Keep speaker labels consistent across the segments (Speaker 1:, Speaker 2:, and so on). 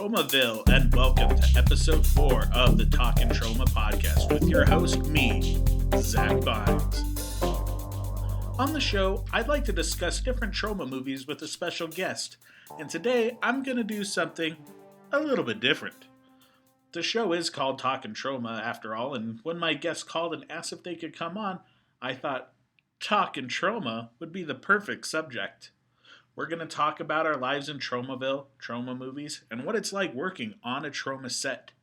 Speaker 1: Tromaville, and welcome to episode 4 of the Talkin Troma podcast with your host, me, Zack Beins. On the show, I'd like to discuss different Troma movies with a special guest, and today I'm going to do something a little bit different. The show is called Talkin Troma after all, and when my guest called and asked if they could come on, I thought Talkin Troma would be the perfect subject. We're going to talk about our lives in Tromaville, Troma movies, and what it's like working on a Troma set.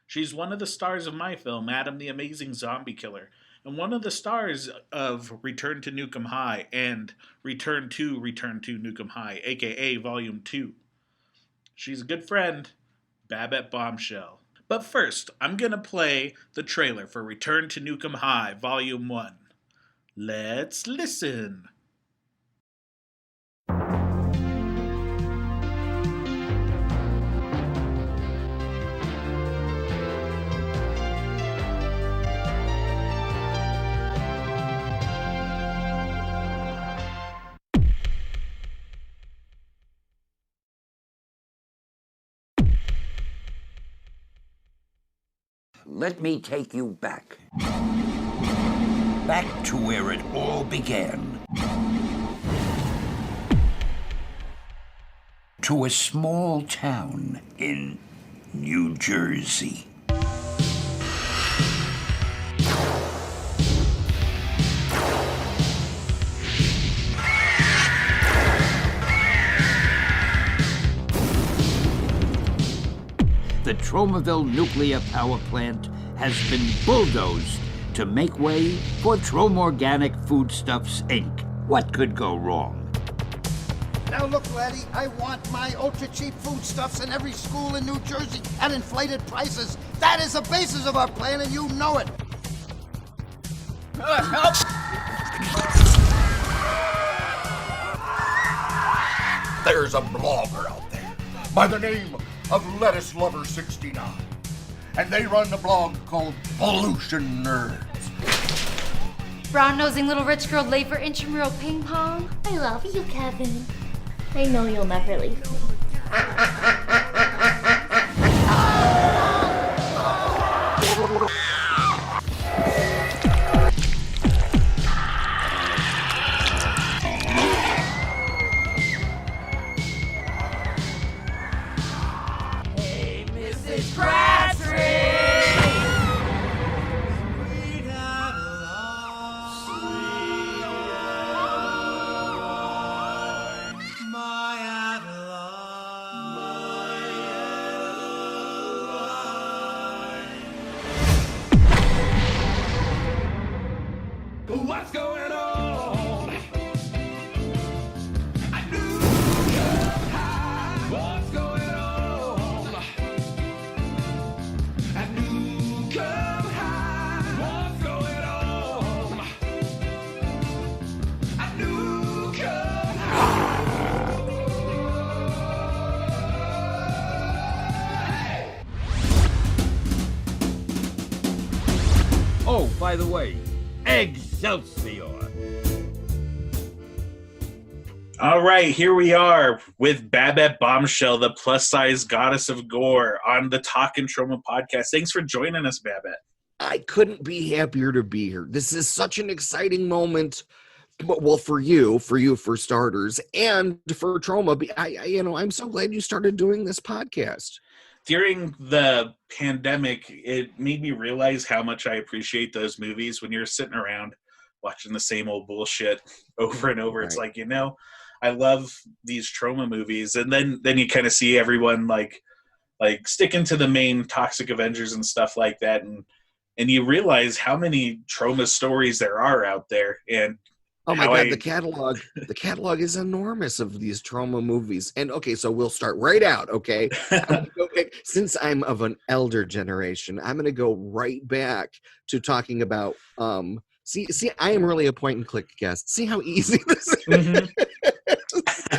Speaker 1: She's one of the stars of my film, Adam the Amazing Zombie Killer, and one of the stars of Return to Nuke Em High and Return to Nuke Em High, aka Volume 2. She's a good friend, Babette Bombshell. But first, I'm going to play the trailer for Return to Nuke Em High, Volume 1. Let's listen.
Speaker 2: Let me take you back. Back to where it all began. To a small town in New Jersey. The Tromaville nuclear power plant has been bulldozed to make way for Troma Organic Foodstuffs, Inc. What could go wrong?
Speaker 3: Now look, laddie, I want my ultra-cheap foodstuffs in every school in New Jersey at inflated prices. That is the basis of our plan, and you know it. Help!
Speaker 4: There's a blogger out there by the name of Lettuce Lover 69, and they run a blog called Pollution Nerds.
Speaker 5: Brown-nosing little rich girl late for intramural ping pong.
Speaker 6: I love you, Kevin. I know you'll never leave me.
Speaker 4: What's going on? I knew high. What's going on? I knew come high. What's going on? I knew come high.
Speaker 2: Oh, by the way, Excelsior!
Speaker 1: All right, here we are with Babette Bombshell, the plus-size goddess of gore, on the Talkin Troma podcast. Thanks for joining us, Babette.
Speaker 7: I couldn't be happier to be here. This is such an exciting moment. Well, for you for starters, and for Troma. I'm so glad you started doing this podcast.
Speaker 1: During the pandemic, it made me realize how much I appreciate those movies when you're sitting around watching the same old bullshit over and over. Right. It's like, I love these Troma movies. And then you kind of see everyone like sticking to the main Toxic Avengers and stuff like that. And you realize how many Troma stories there are out there. And
Speaker 7: oh my God, the catalog is enormous of these Troma movies. And okay, so we'll start right out, okay? Since I'm of an elder generation, I'm going to go right back to talking about, see, I am really a point and click guest. See how easy this is? Mm-hmm.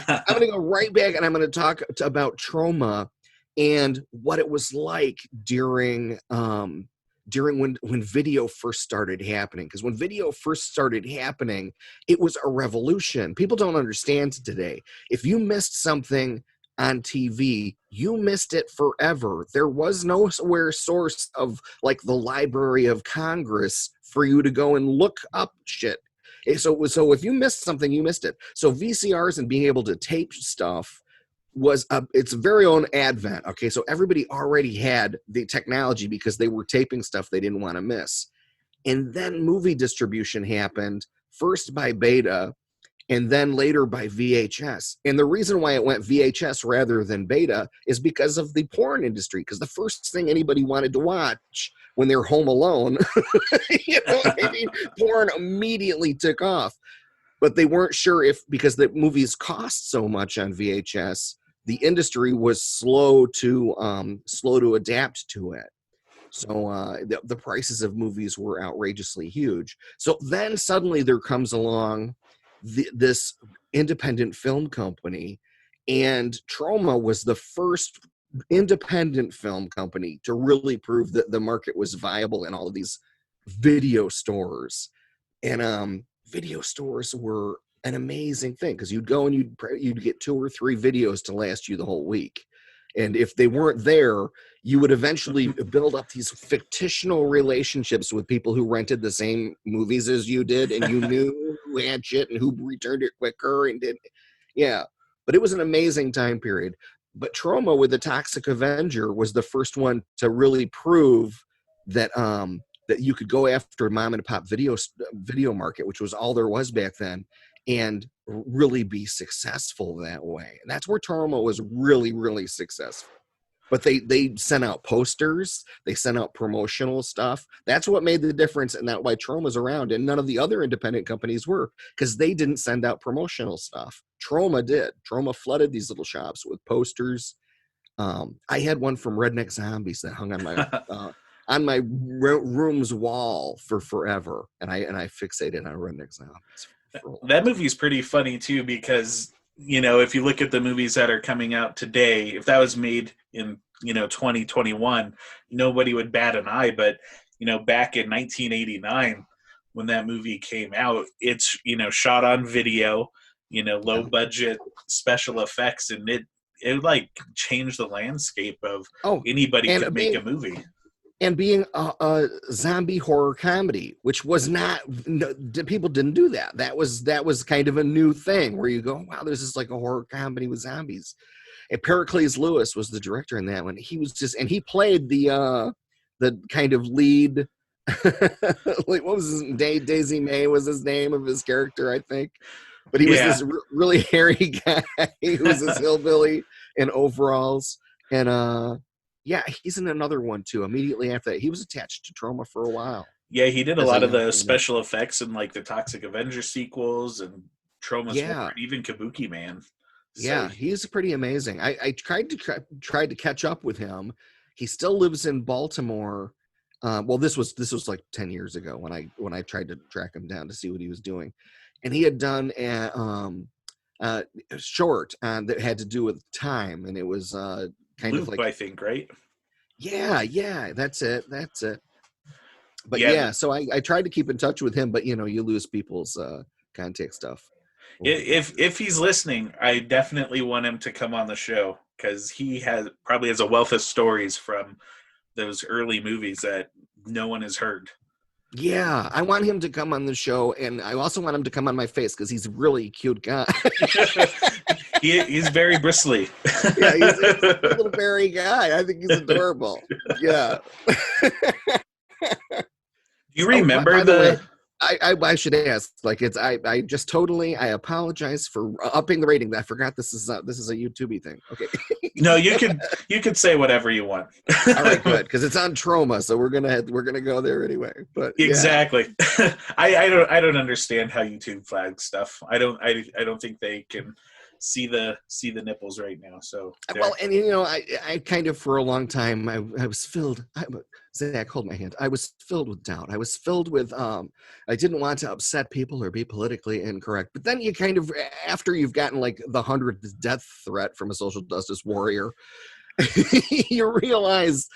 Speaker 7: I'm going to go right back and I'm going to talk about Troma and what it was like during when video first started happening. Because when video first started happening, it was a revolution. People don't understand today. If you missed something on TV, you missed it forever. There was nowhere source of like the Library of Congress for you to go and look up shit. So if you missed something, you missed it. So VCRs and being able to tape stuff was its very own advent. Okay, so everybody already had the technology because they were taping stuff they didn't want to miss. And then movie distribution happened, first by Beta, and then later by VHS. And the reason why it went VHS rather than Beta is because of the porn industry, because the first thing anybody wanted to watch when they're home alone, you know what I mean? Porn immediately took off. But they weren't sure if, because the movies cost so much on VHS, the industry was slow to adapt to it. So the prices of movies were outrageously huge. So then suddenly there comes along this independent film company, and Troma was the first independent film company to really prove that the market was viable in all of these video stores. And video stores were an amazing thing because you'd go and you'd get 2 or 3 videos to last you the whole week. And if they weren't there, you would eventually build up these fictional relationships with people who rented the same movies as you did, and you knew who had shit and who returned it quicker and did. Yeah, but it was an amazing time period. But Troma with the Toxic Avenger was the first one to really prove that that you could go after mom and pop video market, which was all there was back then, and really be successful that way. And that's where Troma was really, really successful. But they sent out posters, they sent out promotional stuff. That's what made the difference, and that's why Troma's around, and none of the other independent companies were, because they didn't send out promotional stuff. Troma did. Troma flooded these little shops with posters. I had one from Redneck Zombies that hung on my room's wall for forever, and I fixated on Redneck Zombies.
Speaker 1: That movie's pretty funny too, because if you look at the movies that are coming out today, if that was made in 2021, nobody would bat an eye. But back in 1989, when that movie came out, it's shot on video, low budget special effects, and it like changed the landscape of anybody could make a movie.
Speaker 7: And being a zombie horror comedy, which was not, people didn't do that. That was kind of a new thing where you go, wow, there's this like a horror comedy with zombies. And Pericles Lewis was the director in that one. He was and he played the kind of lead, like what was his name? Daisy May was his name of his character, I think. But he was this really hairy guy who was this hillbilly in overalls. And yeah, he's in another one too. Immediately after that, he was attached to Troma for a while.
Speaker 1: Yeah, he did a lot of the special effects in like the Toxic Avenger sequels and Troma's War, and even Kabuki Man. So,
Speaker 7: yeah, he's pretty amazing. I tried to catch up with him. He still lives in Baltimore. Well, this was like 10 years ago when I tried to track him down to see what he was doing, and he had done a short that had to do with time, and it was kind
Speaker 1: Loop,
Speaker 7: of like,
Speaker 1: I think, right?
Speaker 7: Yeah, that's it. But so I tried to keep in touch with him, but you lose people's contact stuff.
Speaker 1: If he's listening, I definitely want him to come on the show, because he probably has a wealth of stories from those early movies that no one has heard.
Speaker 7: Yeah, I want him to come on the show, and I also want him to come on my face because he's a really cute guy.
Speaker 1: He's very bristly.
Speaker 7: Yeah, he's a little berry guy. I think he's adorable. Yeah.
Speaker 1: Do you remember
Speaker 7: way, I should ask. Like I just totally. I apologize for upping the rating. I forgot this is a YouTubey thing. Okay.
Speaker 1: No, you could say whatever you want.
Speaker 7: All right, good, because it's on Troma, so we're gonna go there anyway. But
Speaker 1: exactly. I don't understand how YouTube flags stuff. I don't think they can see the nipples right now. So
Speaker 7: well, and I kind of for a long time I was filled. Zach, hold my hand. I was filled with doubt. I was filled with I didn't want to upset people or be politically incorrect. But then you kind of, after you've gotten like the 100th death threat from a social justice warrior, you realize,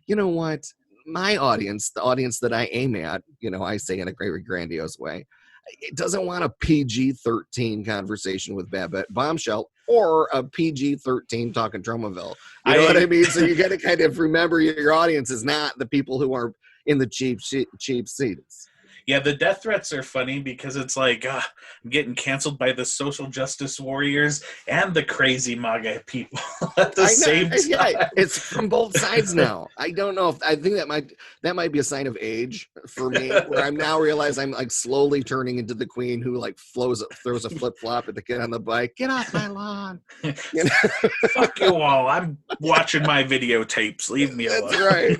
Speaker 7: you know what? My audience, the audience that I aim at, I say in a very grandiose way, it doesn't want a PG-13 conversation with Babette Bombshell or a PG-13 Talkin Tromaville. You know what I mean? So you got to kind of remember your audience is not the people who are in the cheap seats.
Speaker 1: Yeah, the death threats are funny because it's like, I'm getting canceled by the social justice warriors and the crazy MAGA people at the same time.
Speaker 7: Yeah, it's from both sides now. I don't know I think that might be a sign of age for me, where I'm now realize I'm like slowly turning into the queen who like throws a flip flop at the kid on the bike. Get off my lawn! You know?
Speaker 1: Fuck you all! I'm watching my videotapes. Leave me alone.
Speaker 7: That's right.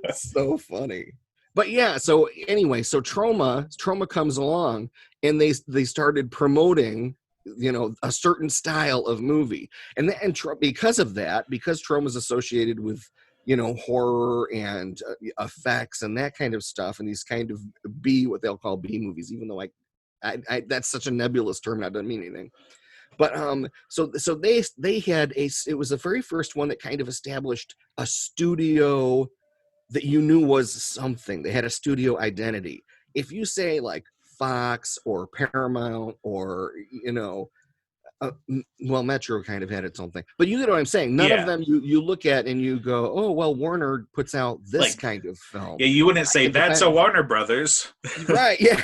Speaker 7: It's so funny. But yeah, so anyway, so Troma comes along, and they started promoting, you know, a certain style of movie, and because of that, because Troma's associated with, you know, horror and effects and that kind of stuff, and these kind of what they'll call B movies, even though I that's such a nebulous term, that doesn't mean anything. But so they had it was the very first one that kind of established a studio that you knew was something. They had a studio identity. If you say like Fox or Paramount or, you know, well, Metro kind of had its own thing, but you know what I'm saying? None of them you look at and you go, oh, well, Warner puts out this like, kind of film.
Speaker 1: Yeah, you wouldn't say that's a Warner Brothers.
Speaker 7: Right, yeah.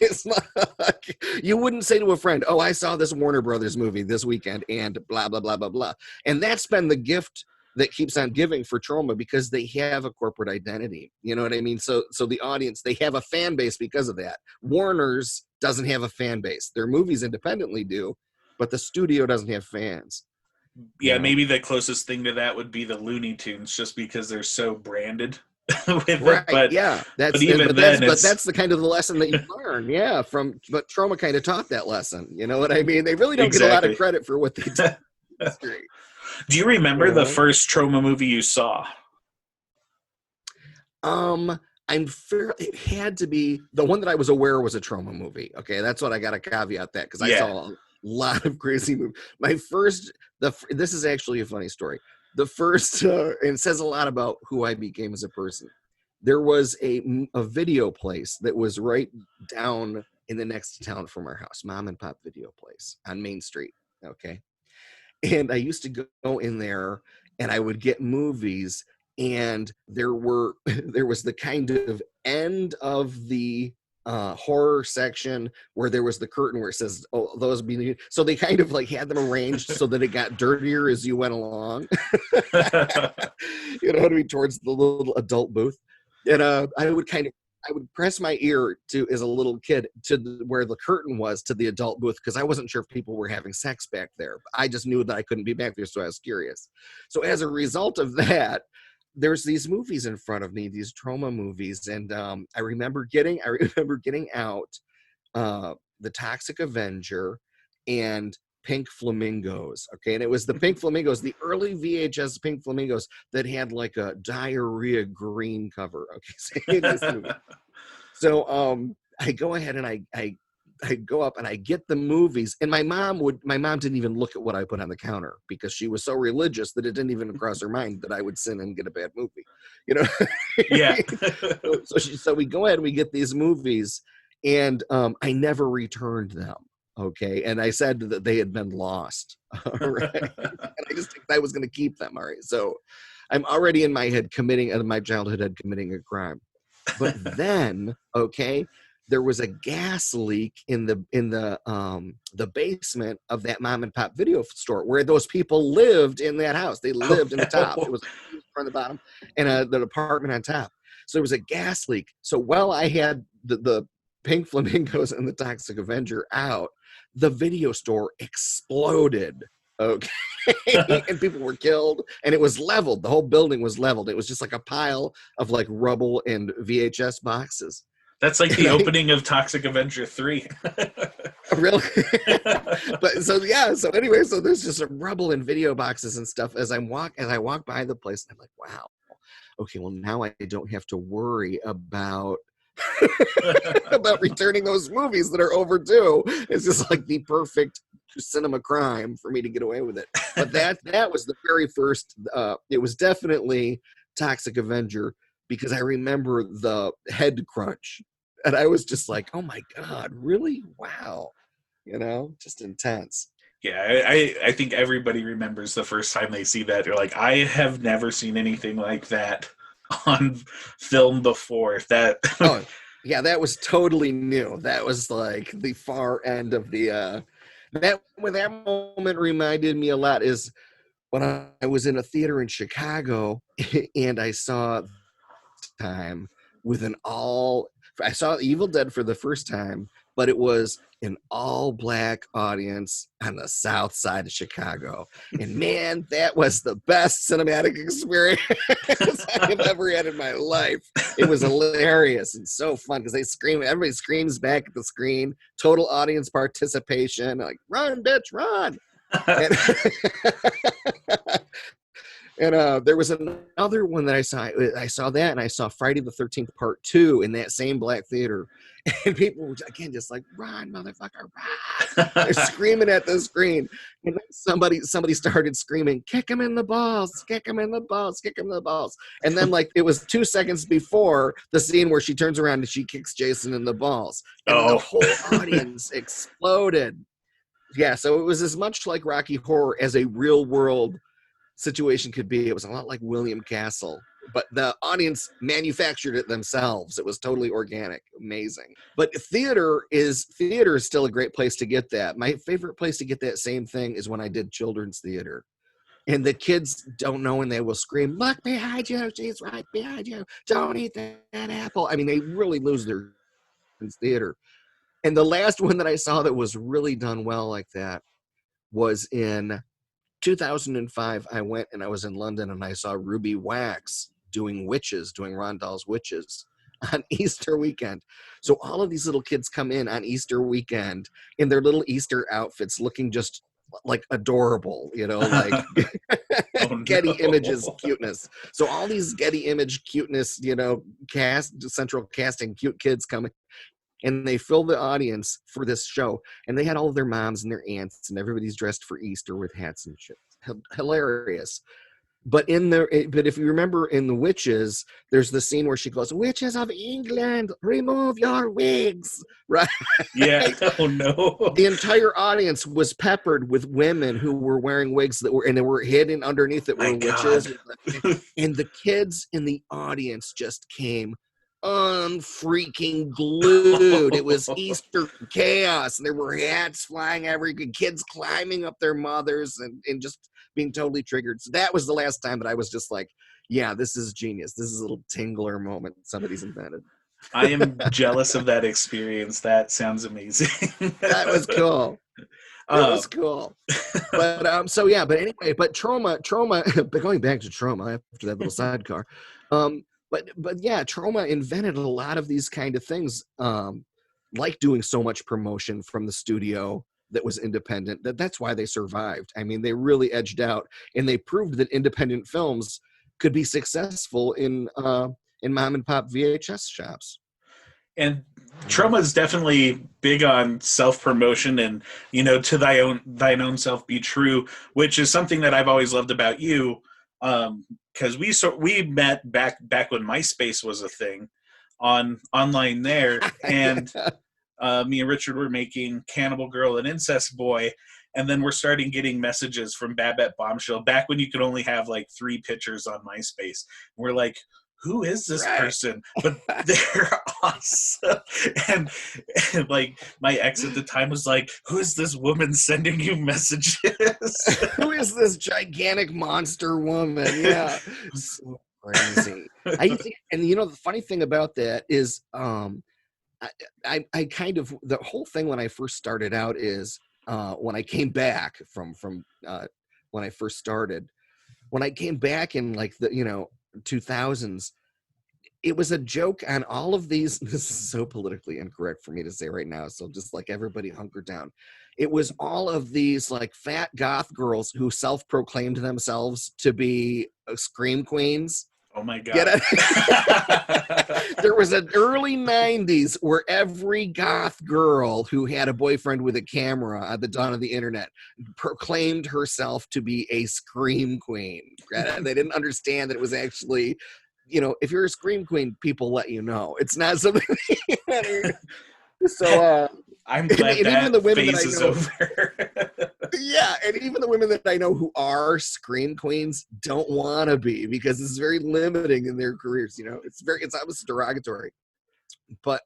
Speaker 7: It's like, you wouldn't say to a friend, oh, I saw this Warner Brothers movie this weekend and blah, blah, blah, blah, blah. And that's been the gift that keeps on giving for Troma, because they have a corporate identity. You know what I mean? So the audience, they have a fan base because of that. Warner's doesn't have a fan base. Their movies independently do, but the studio doesn't have fans.
Speaker 1: Yeah, maybe the closest thing to that would be the Looney Tunes, just because they're so branded with it. But
Speaker 7: yeah, that's the kind of the lesson that you learn. Yeah, but Troma kind of taught that lesson. You know what I mean? They really don't get a lot of credit for what they did.
Speaker 1: Do you remember the first Troma movie you saw?
Speaker 7: It had to be the one that I was aware was a Troma movie. Okay, that's what I got to caveat that, because I saw a lot of crazy movies. This is actually a funny story. The first, and it says a lot about who I became as a person. There was a video place that was right down in the next town from our house, mom and pop video place on Main Street. Okay. And I used to go in there and I would get movies, and there was the kind of end of the horror section where there was the curtain where it says, oh, those be, so they kind of like had them arranged so that it got dirtier as you went along. You know what I mean? Towards the little adult booth. And I would press my ear as a little kid to where the curtain was to the adult booth, because I wasn't sure if people were having sex back there. I just knew that I couldn't be back there, so I was curious. So as a result of that, there's these movies in front of me, these Troma movies, and I remember getting out the Toxic Avenger and Pink Flamingos. Okay, and it was the Pink Flamingos, the early VHS Pink Flamingos that had like a diarrhea green cover. Okay, so I go ahead and I go up and I get the movies, and my mom didn't even look at what I put on the counter, because she was so religious that it didn't even cross her mind that I would sin and get a bad movie, you know?
Speaker 1: Yeah.
Speaker 7: so we go ahead and we get these movies, and I never returned them. Okay. And I said that they had been lost. All right. And I just think I was going to keep them. All right. So I'm already in my childhood committing a crime. But then, okay, there was a gas leak in the basement of that mom and pop video store where those people lived in that house. They lived in the top. It was on the bottom and the apartment on top. So there was a gas leak. So while I had the Pink Flamingos and the Toxic Avenger out, the video store exploded. Okay. And people were killed, and it was leveled. The whole building was leveled. It was just like a pile of like rubble and VHS boxes.
Speaker 1: That's like the opening of Toxic Avenger 3.
Speaker 7: Really? But so anyway, so there's just a rubble in video boxes and stuff as I walk by the place, and I'm like, wow. Okay, well now I don't have to worry about about returning those movies that are overdue. It's just like the perfect cinema crime for me to get away with it. But that was the very first. It was definitely Toxic Avenger, because I remember the head crunch And I was just like, oh my God, really? Wow. Just intense.
Speaker 1: Yeah, I think everybody remembers the first time they see that. They're like, I have never seen anything like that on film before. That
Speaker 7: Oh, yeah, that was totally new. That was like the far end of the that moment reminded me a lot is when I was in a theater in Chicago and I saw time with I saw Evil Dead for the first time, but it was an all black audience on the south side of Chicago. And man, that was the best cinematic experience I've ever had in my life. It was hilarious and so fun because everybody screams back at the screen, total audience participation, like, run, bitch, run. And there was another one that I saw that, and I saw Friday the 13th Part 2 in that same black theater. And people were, again, just like, run, motherfucker, run. They're screaming at the screen. And then somebody started screaming, kick him in the balls, kick him in the balls, kick him in the balls. And then, like, it was 2 seconds before the scene where she turns around and she kicks Jason in the balls. And the whole audience exploded. Yeah, so it was as much like Rocky Horror as a real world situation could be. It was a lot like William Castle, but the audience manufactured it themselves. It was totally organic. Amazing. But theater is still a great place to get that. My favorite place to get that same thing is when I did children's theater. And the kids don't know and they will scream, look behind you, she's right behind you, don't eat that apple. I mean, they really lose their theater. And the last one that I saw that was really done well like that was in 2005. I went and I was in London and I saw Ruby Wax doing Rondell's Witches on Easter weekend. So all of these little kids come in on Easter weekend in their little Easter outfits looking just like adorable, like Getty Images cuteness. So all these Getty Image cuteness, central casting cute kids coming. And they fill the audience for this show. And they had all of their moms and their aunts and everybody's dressed for Easter with hats and shit. Hilarious. But if you remember in The Witches, there's the scene where she goes, "Witches of England, remove your wigs." Right?
Speaker 1: Yeah. Oh no.
Speaker 7: The entire audience was peppered with women who were wearing wigs they were hidden underneath it were witches. And the kids in the audience just came unfreaking glued. It was Easter chaos, and there were hats flying everywhere, kids climbing up their mothers and just being totally triggered. So that was the last time that I was just like, yeah, this is genius. This is a little tingler moment somebody's invented.
Speaker 1: I am jealous of that experience. That sounds amazing.
Speaker 7: That was cool. It was cool. But but anyway, but Troma, but going back to Troma after that little sidecar, But yeah, Troma invented a lot of these kind of things, like doing so much promotion from the studio that was independent. That's why they survived. I mean, they really edged out, and they proved that independent films could be successful in mom and pop VHS shops.
Speaker 1: And Troma is definitely big on self-promotion and, to thine own self be true, which is something that I've always loved about you. Because we met back when MySpace was a thing online there, and me and Richard were making Cannibal Girl and Incest Boy, and then we're starting getting messages from Babette Bombshell back when you could only have like 3 pictures on MySpace. We're like, who is this person? But they're awesome. And like my ex at the time was like, who is this woman sending you messages?
Speaker 7: Who is this gigantic monster woman? Yeah. So crazy. And the funny thing about that is I kind of, the whole thing when I first started out is when I came back from when I first started, when I came back in like the 2000s, it was a joke on all of these. This is so politically incorrect for me to say right now, so just like everybody hunker down. It was all of these like fat goth girls who self-proclaimed themselves to be scream queens.
Speaker 1: Oh my God.
Speaker 7: Get it? There was an early 90s where every goth girl who had a boyfriend with a camera at the dawn of the internet proclaimed herself to be a scream queen. They didn't understand that it was actually if you're a scream queen, people let you know. It's not something. So
Speaker 1: I'm glad
Speaker 7: and
Speaker 1: that
Speaker 7: even the women
Speaker 1: phase
Speaker 7: that I
Speaker 1: is
Speaker 7: know,
Speaker 1: over.
Speaker 7: yeah, and even the women that I know who are scream queens don't want to be, because it's very limiting in their careers. It's almost derogatory. But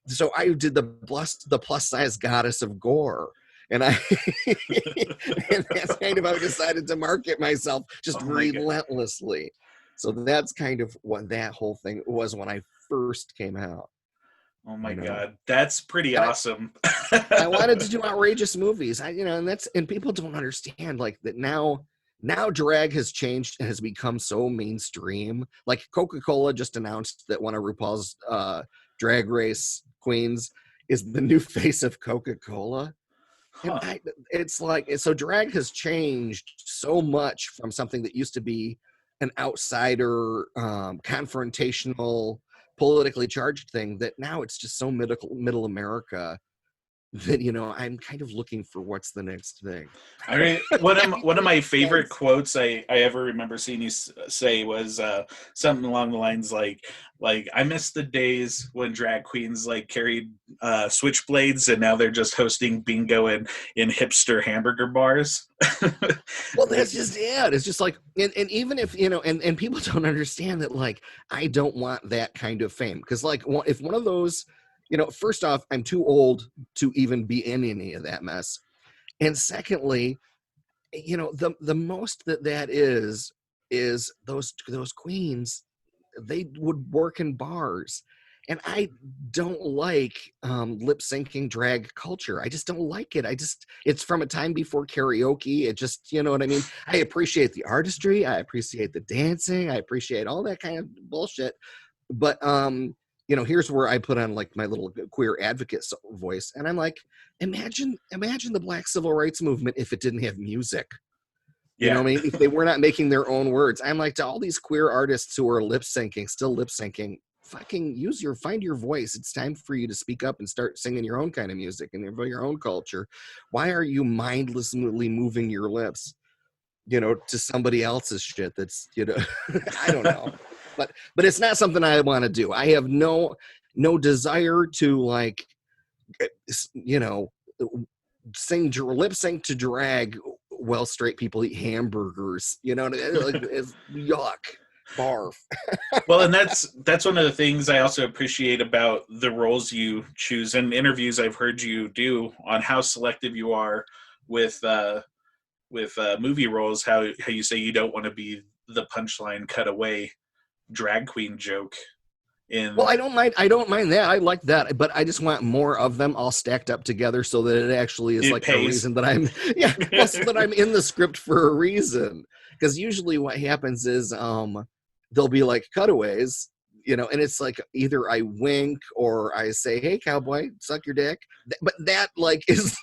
Speaker 7: so I did the plus size goddess of gore. And and that's kind of how I decided to market myself, just
Speaker 1: Oh my God.
Speaker 7: relentlessly. So that's kind of what that whole thing was when I first came out.
Speaker 1: Oh my God, that's pretty
Speaker 7: And
Speaker 1: awesome.
Speaker 7: I wanted to do outrageous movies. And people don't understand like that now. Now drag has changed and has become so mainstream. Like Coca-Cola just announced that one of RuPaul's drag race queens is the new face of Coca-Cola.
Speaker 1: Huh.
Speaker 7: And it's like, so drag has changed so much from something that used to be an outsider, confrontational, politically charged thing, that now it's just so middle America that, I'm kind of looking for what's the next thing.
Speaker 1: I mean, one of my favorite quotes I ever remember seeing you say was something along the lines like I miss the days when drag queens like carried switchblades, and now they're just hosting bingo in hipster hamburger bars.
Speaker 7: Well, that's just it. It's just like, and even if and people don't understand that, like, I don't want that kind of fame, because like if one of those, first off, I'm too old to even be in any of that mess. And secondly, the most that is those queens, they would work in bars. And I don't like lip syncing drag culture. I just don't like it. It's from a time before karaoke. It just, you know what I mean? I appreciate the artistry. I appreciate the dancing. I appreciate all that kind of bullshit. But, here's where I put on like my little queer advocate voice. And I'm like, imagine the Black Civil Rights Movement if it didn't have music. You know what I mean? If they were not making their own words. I'm like, to all these queer artists who are still lip syncing, fucking find your voice. It's time for you to speak up and start singing your own kind of music and your own culture. Why are you mindlessly moving your lips, to somebody else's shit that's, I don't know. But it's not something I want to do. I have no desire to, like, lip sync to drag while straight people eat hamburgers. It's yuck. Barf.
Speaker 1: Well, and that's one of the things I also appreciate about the roles you choose, and interviews I've heard you do on how selective you are with movie roles. How you say you don't want to be the punchline cutaway drag queen joke.
Speaker 7: Well, I don't mind that. I like that, but I just want more of them all stacked up together so that it actually is like the reason that I'm so that I'm in the script for a reason. Because usually what happens is there'll be like cutaways, and it's like either I wink or I say, "Hey, cowboy, suck your dick," but that like is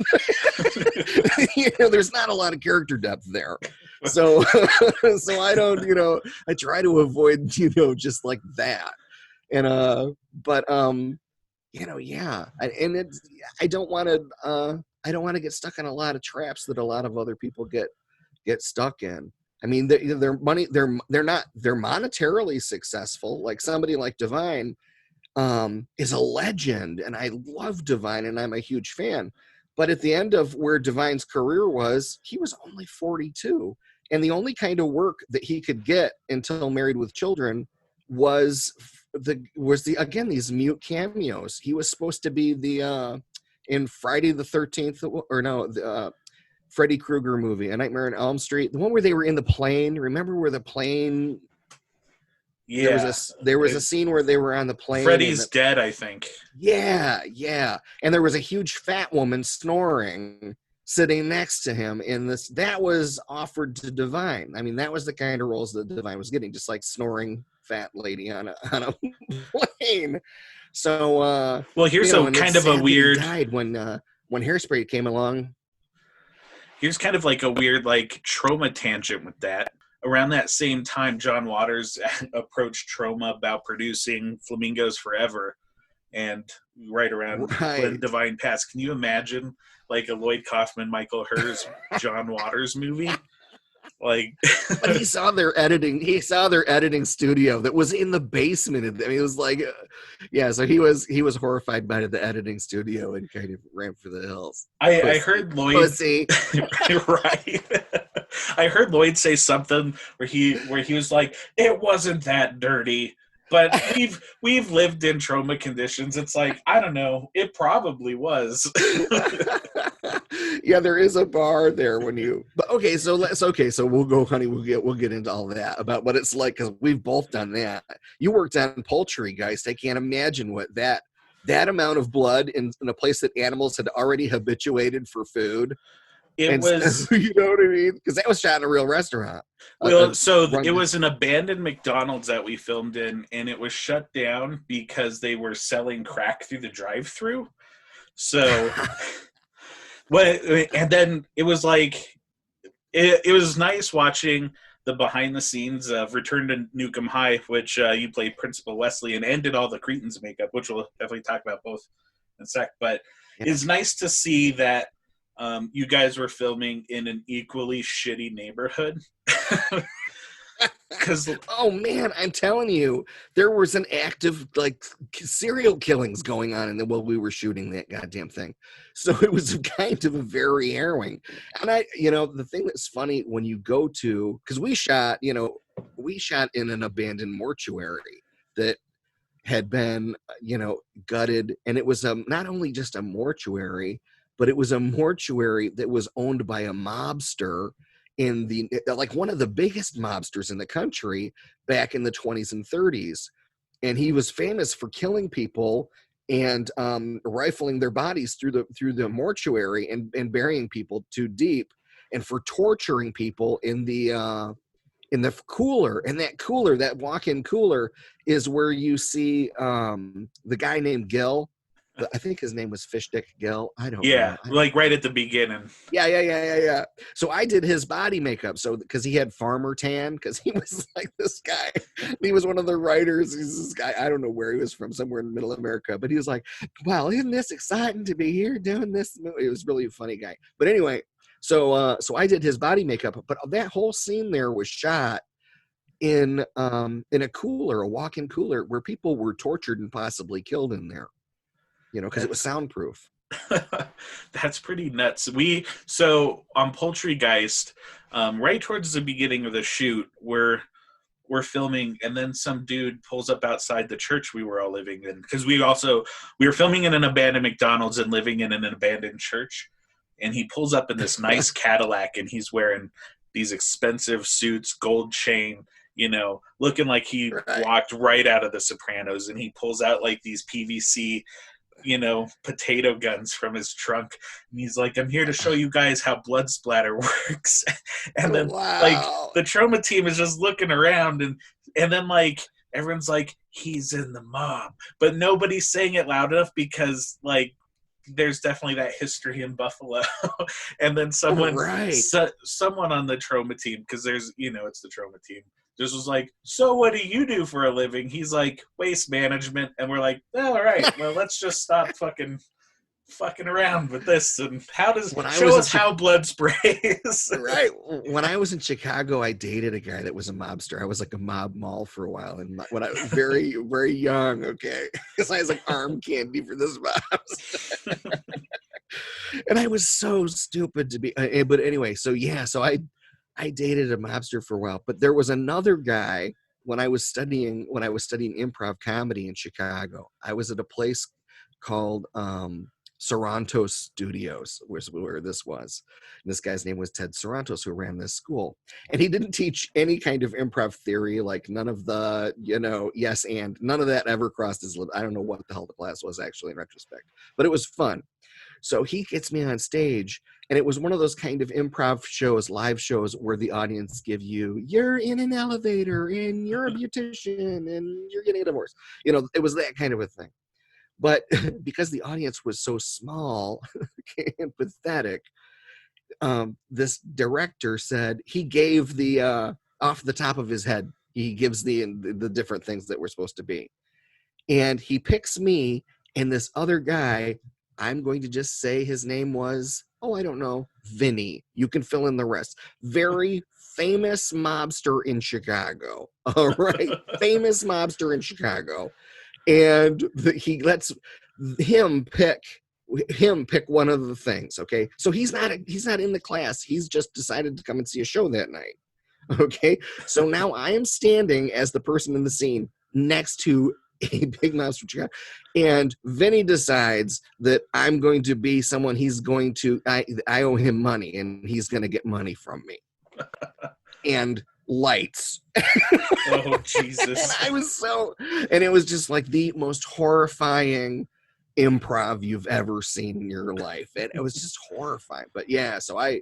Speaker 7: there's not a lot of character depth there. So I don't, I try to avoid just like that. And but yeah, and it's, I don't want to get stuck in a lot of traps that a lot of other people get stuck in. I mean, they're monetarily successful. Like somebody like Divine is a legend, and I love Divine, and I'm a huge fan. But at the end of where Divine's career was, he was only 42, and the only kind of work that he could get until Married with Children was these mute cameos. He was supposed to be the in Friday the 13th, or no, the Freddy Krueger movie, A Nightmare on Elm Street, the one where they were in the plane. Remember where the plane?
Speaker 1: Yeah,
Speaker 7: there was a scene where they were on the plane.
Speaker 1: Freddy's dead, I think.
Speaker 7: Yeah, and there was a huge fat woman snoring sitting next to him in this. That was offered to Divine. I mean, that was the kind of roles that Divine was getting, just like snoring fat lady on a plane. So
Speaker 1: well, here's a kind of a weird.
Speaker 7: He died when Hairspray came along.
Speaker 1: Here's kind of like a weird like Troma tangent with that. Around that same time, John Waters approached Troma about producing Flamingos Forever, and right around when Divine passed. Can you imagine like a Lloyd Kaufman, Michael Hers, John Waters movie? Like,
Speaker 7: but he saw their editing studio that was in the basement. I mean, it was like, yeah. So he was horrified by the editing studio and kind of ran for the hills.
Speaker 1: I heard Lloyd,
Speaker 7: pussy.
Speaker 1: right? I heard Lloyd say something where he was like, "It wasn't that dirty." But we've lived in Troma conditions. It's like, I don't know. It probably was.
Speaker 7: Yeah, there is a bar there when you. But okay, so we'll go, honey. We'll get into all that about what it's like because we've both done that. You worked on poultry, guys. I can't imagine what that amount of blood in a place that animals had already habituated for food.
Speaker 1: It was,
Speaker 7: you know what I mean? Because that was shot in a real restaurant.
Speaker 1: Well, so it was an abandoned McDonald's that we filmed in, and it was shut down because they were selling crack through the drive-thru. So, and then it was like, it was nice watching the behind the scenes of Return to Nuke Em High, which you played Principal Wesley and did all the Cretans makeup, which we'll definitely talk about both in a sec. But it's nice to see that you guys were filming in an equally shitty neighborhood. Because
Speaker 7: oh man, I'm telling you, there was an active like serial killings going on while we were shooting that goddamn thing. So it was kind of a very harrowing. And the thing that's funny when you go to, because we shot in an abandoned mortuary that had been gutted, and it was not only just a mortuary, but it was a mortuary that was owned by a mobster in the one of the biggest mobsters in the country back in the 20s and 30s. And he was famous for killing people and rifling their bodies through the mortuary and burying people too deep, and for torturing people in the cooler. And that walk-in cooler is where you see the guy named Gil. I think his name was Fish Dick Gill. I don't know.
Speaker 1: Yeah, like right at the beginning.
Speaker 7: Yeah. So I did his body makeup. So because he had farmer tan, because he was like this guy. He was one of the writers. He's this guy. I don't know where he was from, somewhere in Middle America. But he was like, "Wow, isn't this exciting to be here doing this?" It was really a funny guy. But anyway, so I did his body makeup. But that whole scene there was shot in a cooler, a walk-in cooler, where people were tortured and possibly killed in there. Because it was soundproof.
Speaker 1: That's pretty nuts. So on Poultrygeist, right towards the beginning of the shoot, we're filming, and then some dude pulls up outside the church we were all living in, because we were filming in an abandoned McDonald's and living in an abandoned church. And he pulls up in this nice Cadillac, and he's wearing these expensive suits, gold chain, looking like he walked right out of The Sopranos. And he pulls out like these PVC potato guns from his trunk, and he's like, "I'm here to show you guys how blood splatter works." And then like the Troma team is just looking around, and then like everyone's like, "He's in the mob," but nobody's saying it loud enough because like there's definitely that history in Buffalo. And then someone on the Troma team, because there's it's the Troma team, just was like, "So what do you do for a living?" He's like, "Waste management." And we're like, "Oh, all right, well, let's just stop fucking around with this, and show us how blood sprays."
Speaker 7: Right. When I was in Chicago, I dated a guy that was a mobster. I was like a mob mall for a while, and when I was very, very young, okay, because I was like arm candy for this mobs. And I was so stupid to be. But anyway, so I dated a mobster for a while, but there was another guy when I was studying improv comedy in Chicago. I was at a place called Sarantos Studios, where this was. And this guy's name was Ted Sarantos, who ran this school. And he didn't teach any kind of improv theory, like none of the, yes and, none of that ever crossed his lips. I don't know what the hell the class was actually in retrospect, but it was fun. So he gets me on stage, and it was one of those kind of improv shows, live shows, where the audience give you're in an elevator, and you're a beautician, and you're getting a divorce. It was that kind of a thing. But because the audience was so small and pathetic, this director said he gave the off the top of his head, he gives the different things that were supposed to be. And he picks me and this other guy. I'm going to just say his name was Oh, I don't know. Vinny. You can fill in the rest. Very famous mobster in Chicago. All right. Famous mobster in Chicago. And he lets him pick one of the things. Okay. So he's not in the class. He's just decided to come and see a show that night. Okay. So now I am standing as the person in the scene next to a big monster Chicago, and Vinny decides that I'm going to be someone I owe him money, and he's going to get money from me. And lights.
Speaker 1: Oh, Jesus.
Speaker 7: And it was just like the most horrifying improv you've ever seen in your life. And it was just horrifying. But yeah, so I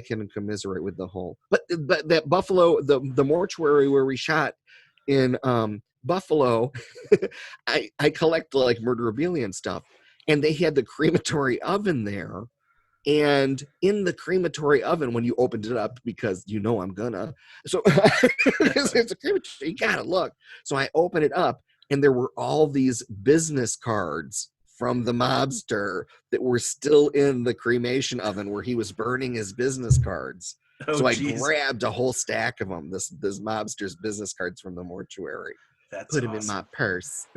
Speaker 7: can commiserate with the whole, but that Buffalo, the mortuary where we shot in Buffalo, I collect like murderabilia and stuff, and they had the crematory oven there, and in the crematory oven, when you opened it up, because I'm gonna, so it's a crematory, you gotta look. So I open it up, and there were all these business cards from the mobster that were still in the cremation oven where he was burning his business cards.
Speaker 1: Oh,
Speaker 7: so I
Speaker 1: geez.
Speaker 7: grabbed a whole stack of them, this mobster's business cards from the mortuary.
Speaker 1: That's
Speaker 7: Put him in my purse.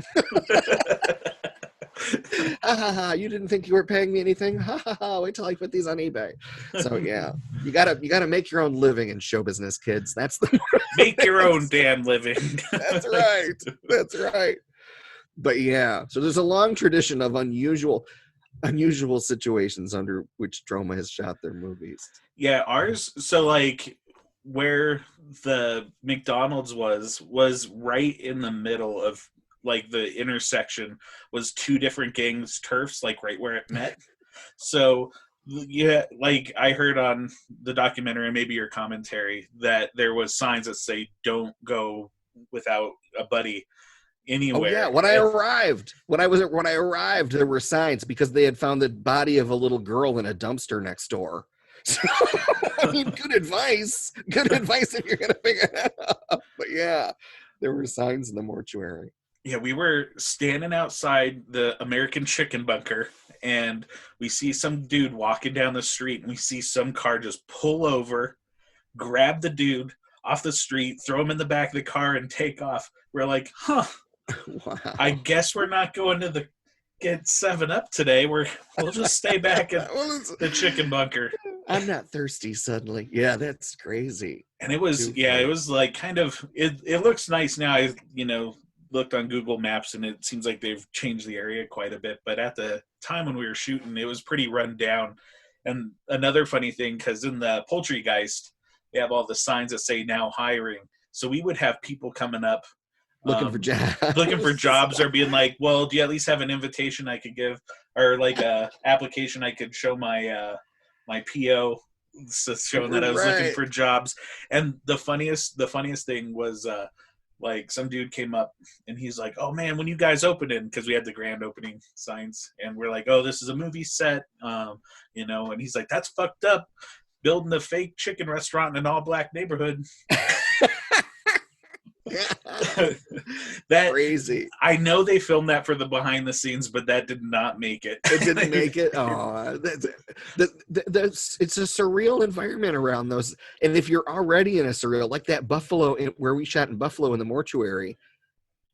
Speaker 7: You didn't think you were paying me anything? Wait till I put these on eBay. So yeah, you gotta make your own living in show business, kids. That's the
Speaker 1: make your own damn living.
Speaker 7: That's right. But yeah, so there's a long tradition of unusual situations under which Troma has shot their movies.
Speaker 1: Yeah, ours. So like where the McDonald's was right in the middle of like the intersection was two different gangs' turfs, like right where it met. So yeah, like I heard on the documentary and maybe your commentary that there was signs that say "Don't go without a buddy." Anywhere.
Speaker 7: Oh yeah, when I arrived, there were signs because they had found the body of a little girl in a dumpster next door. So, I mean, good advice if you're gonna figure it out. But yeah, there were signs in the mortuary.
Speaker 1: Yeah, we were standing outside the American Chicken Bunker, and we see some dude walking down the street, and we see some car just pull over, grab the dude off the street, throw him in the back of the car, and take off. We're like, huh.
Speaker 7: Wow.
Speaker 1: I guess we're not going to get 7-Up today. We'll just stay back at the Chicken Bunker.
Speaker 7: I'm not thirsty suddenly. Yeah, that's crazy.
Speaker 1: And it was like kind of it looks nice now. I looked on Google Maps and it seems like they've changed the area quite a bit. But at the time when we were shooting, it was pretty run down. And another funny thing, because in the Poultrygeist, they have all the signs that say now hiring. So we would have people coming up
Speaker 7: looking for jobs
Speaker 1: or being like, well, do you at least have an invitation I could give, or like a application I could show my my PO showing that I was looking for jobs. And the funniest thing was like some dude came up and he's like, oh man, when you guys open it, because we had the grand opening signs, and we're like, oh, this is a movie set, and he's like, that's fucked up, building a fake chicken restaurant in an all black neighborhood. That crazy. I know they filmed that for the behind the scenes, but that did not make it.
Speaker 7: It didn't make it. Oh, it's a surreal environment around those. And if you're already in a surreal, like that Buffalo, where we shot in Buffalo in the mortuary,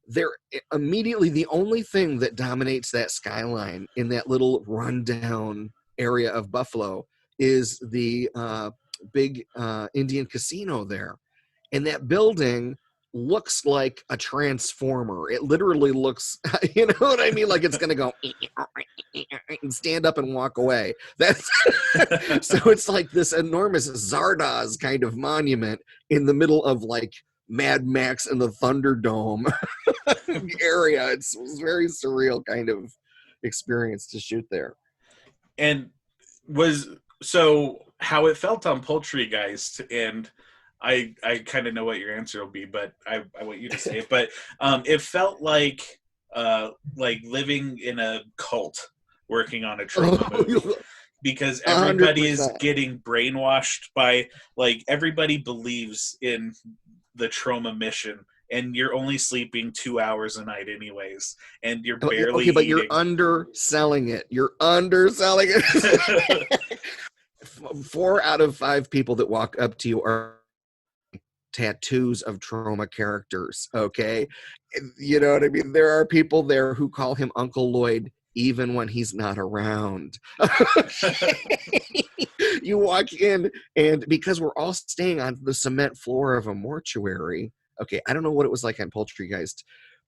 Speaker 7: there immediately the only thing that dominates that skyline in that little rundown area of Buffalo is the big Indian casino there, and that building looks like a transformer. It literally looks, you know what I mean? Like it's gonna go and stand up and walk away. That's so it's like this enormous Zardoz kind of monument in the middle of like Mad Max and the Thunderdome area. It was very surreal kind of experience to shoot there.
Speaker 1: And so how it felt on Poultrygeist, and I kind of know what your answer will be, but I want you to say it. But it felt like living in a cult working on a Troma movie, because everybody 100%. Is getting brainwashed by, like, everybody believes in the Troma mission, and you're only sleeping 2 hours a night anyways, and you're
Speaker 7: Okay,
Speaker 1: barely
Speaker 7: but you're
Speaker 1: eating.
Speaker 7: underselling it. You're underselling it. 4 out of 5 people that walk up to you are tattoos of Troma characters, okay? You know what I mean? There are people there who call him Uncle Lloyd even when he's not around. You walk in, and because we're all staying on the cement floor of a mortuary, okay, I don't know what it was like on Poultrygeist,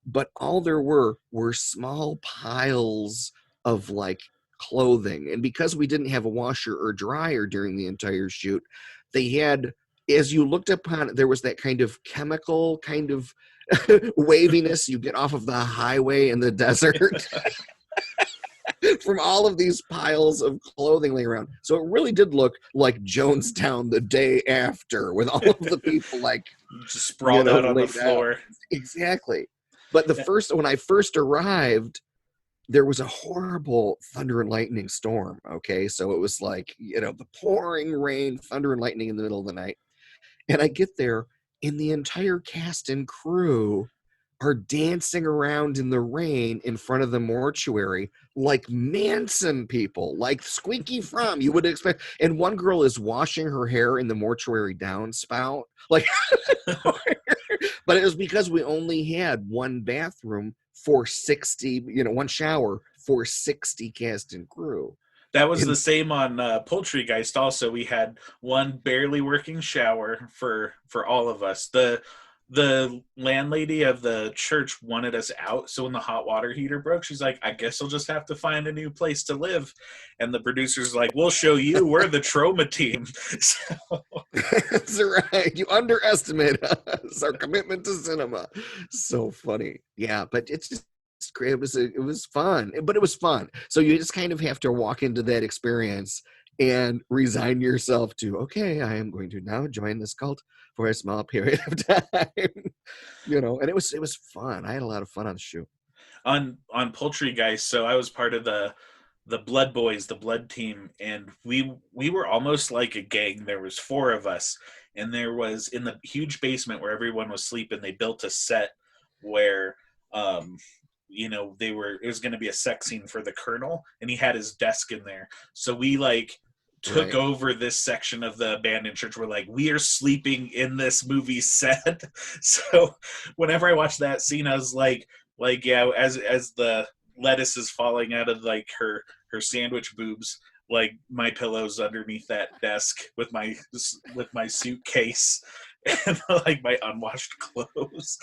Speaker 7: but all there were small piles of like clothing. And because we didn't have a washer or dryer during the entire shoot, they had, as you looked upon it, there was that kind of chemical kind of waviness you get off of the highway in the desert. From all of these piles of clothing laying around. So it really did look like Jonestown the day after, with all of the people like
Speaker 1: just sprawled out on the floor.
Speaker 7: Out. Exactly. But when I first arrived, there was a horrible thunder and lightning storm. Okay. So it was like, the pouring rain, thunder and lightning in the middle of the night. And I get there, and the entire cast and crew are dancing around in the rain in front of the mortuary like Manson people, like Squeaky Fromm, you would expect. And one girl is washing her hair in the mortuary downspout. Like, but it was because we only had one bathroom for 60, one shower for 60 cast and crew.
Speaker 1: That was the same on Poultrygeist also. We had one barely working shower for all of us. The landlady of the church wanted us out, so when the hot water heater broke, she's like, I guess I'll just have to find a new place to live. And the producer's like, we'll show you. We're the Troma team. So.
Speaker 7: That's right. You underestimate us, our commitment to cinema. So funny. Yeah, but it's just great. It was fun. But it was fun. So you just kind of have to walk into that experience and resign yourself to, okay, I am going to now join this cult for a small period of time. And it was fun. I had a lot of fun on the shoot.
Speaker 1: On Poultrygeist, so I was part of the Blood Boys, the Blood team, and we were almost like a gang. There was 4 of us, and there was, in the huge basement where everyone was sleeping, they built a set where it was going to be a sex scene for the Colonel, and he had his desk in there. So we took over this section of the abandoned church. We're like, we are sleeping in this movie set. So whenever I watched that scene, I was like, yeah, as the lettuce is falling out of like her sandwich boobs, like my pillow's underneath that desk with my suitcase and like my unwashed clothes.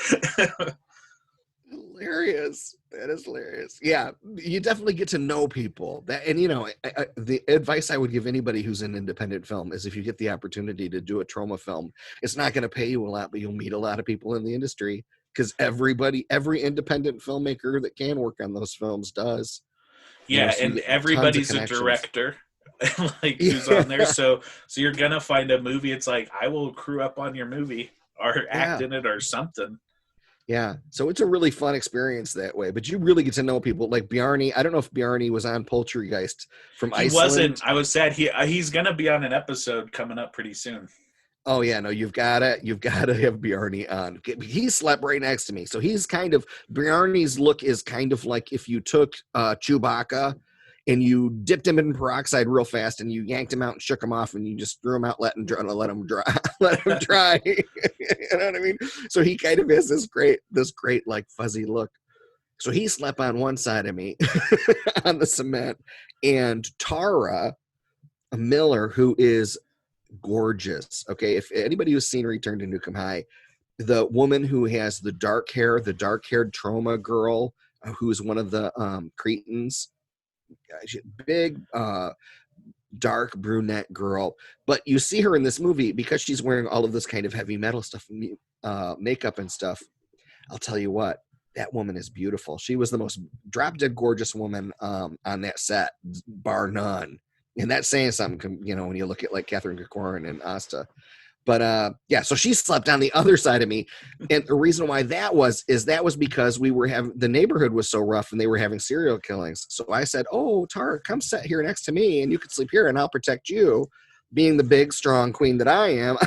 Speaker 7: Hilarious. That is hilarious. Yeah, you definitely get to know people. The advice I would give anybody who's in independent film is, if you get the opportunity to do a Troma film, it's not going to pay you a lot, but you'll meet a lot of people in the industry, because every independent filmmaker that can work on those films does.
Speaker 1: Yeah,
Speaker 7: so
Speaker 1: and everybody's a director. Who's on there. So you're gonna find a movie. It's like, I will crew up on your movie or act in it or something.
Speaker 7: Yeah, so it's a really fun experience that way. But you really get to know people like Bjarni. I don't know if Bjarni was on Poultrygeist from Iceland. He
Speaker 1: wasn't. I was sad. He's gonna be on an episode coming up pretty soon.
Speaker 7: Oh yeah, no, you've gotta have Bjarni on. He slept right next to me, so he's kind of, Bjarni's look is kind of like if you took Chewbacca and you dipped him in peroxide real fast, and you yanked him out and shook him off, and you just threw him out, let him dry. You know what I mean? So he kind of has this great like fuzzy look. So he slept on one side of me on the cement, and Tara Miller, who is gorgeous. Okay, if anybody who's seen Return to Nuke Em High, the woman who has the dark-haired Troma girl, who's one of the Cretans. Big, dark brunette girl, but you see her in this movie because she's wearing all of this kind of heavy metal stuff, makeup and stuff. I'll tell you what, that woman is beautiful. She was the most drop-dead gorgeous woman on that set, bar none. And that's saying something, when you look at like Catherine Corcoran and Asta. But so she slept on the other side of me. And the reason why that was because the neighborhood was so rough and they were having serial killings. So I said, oh, Tara, come sit here next to me and you can sleep here and I'll protect you. Being the big, strong queen that I am,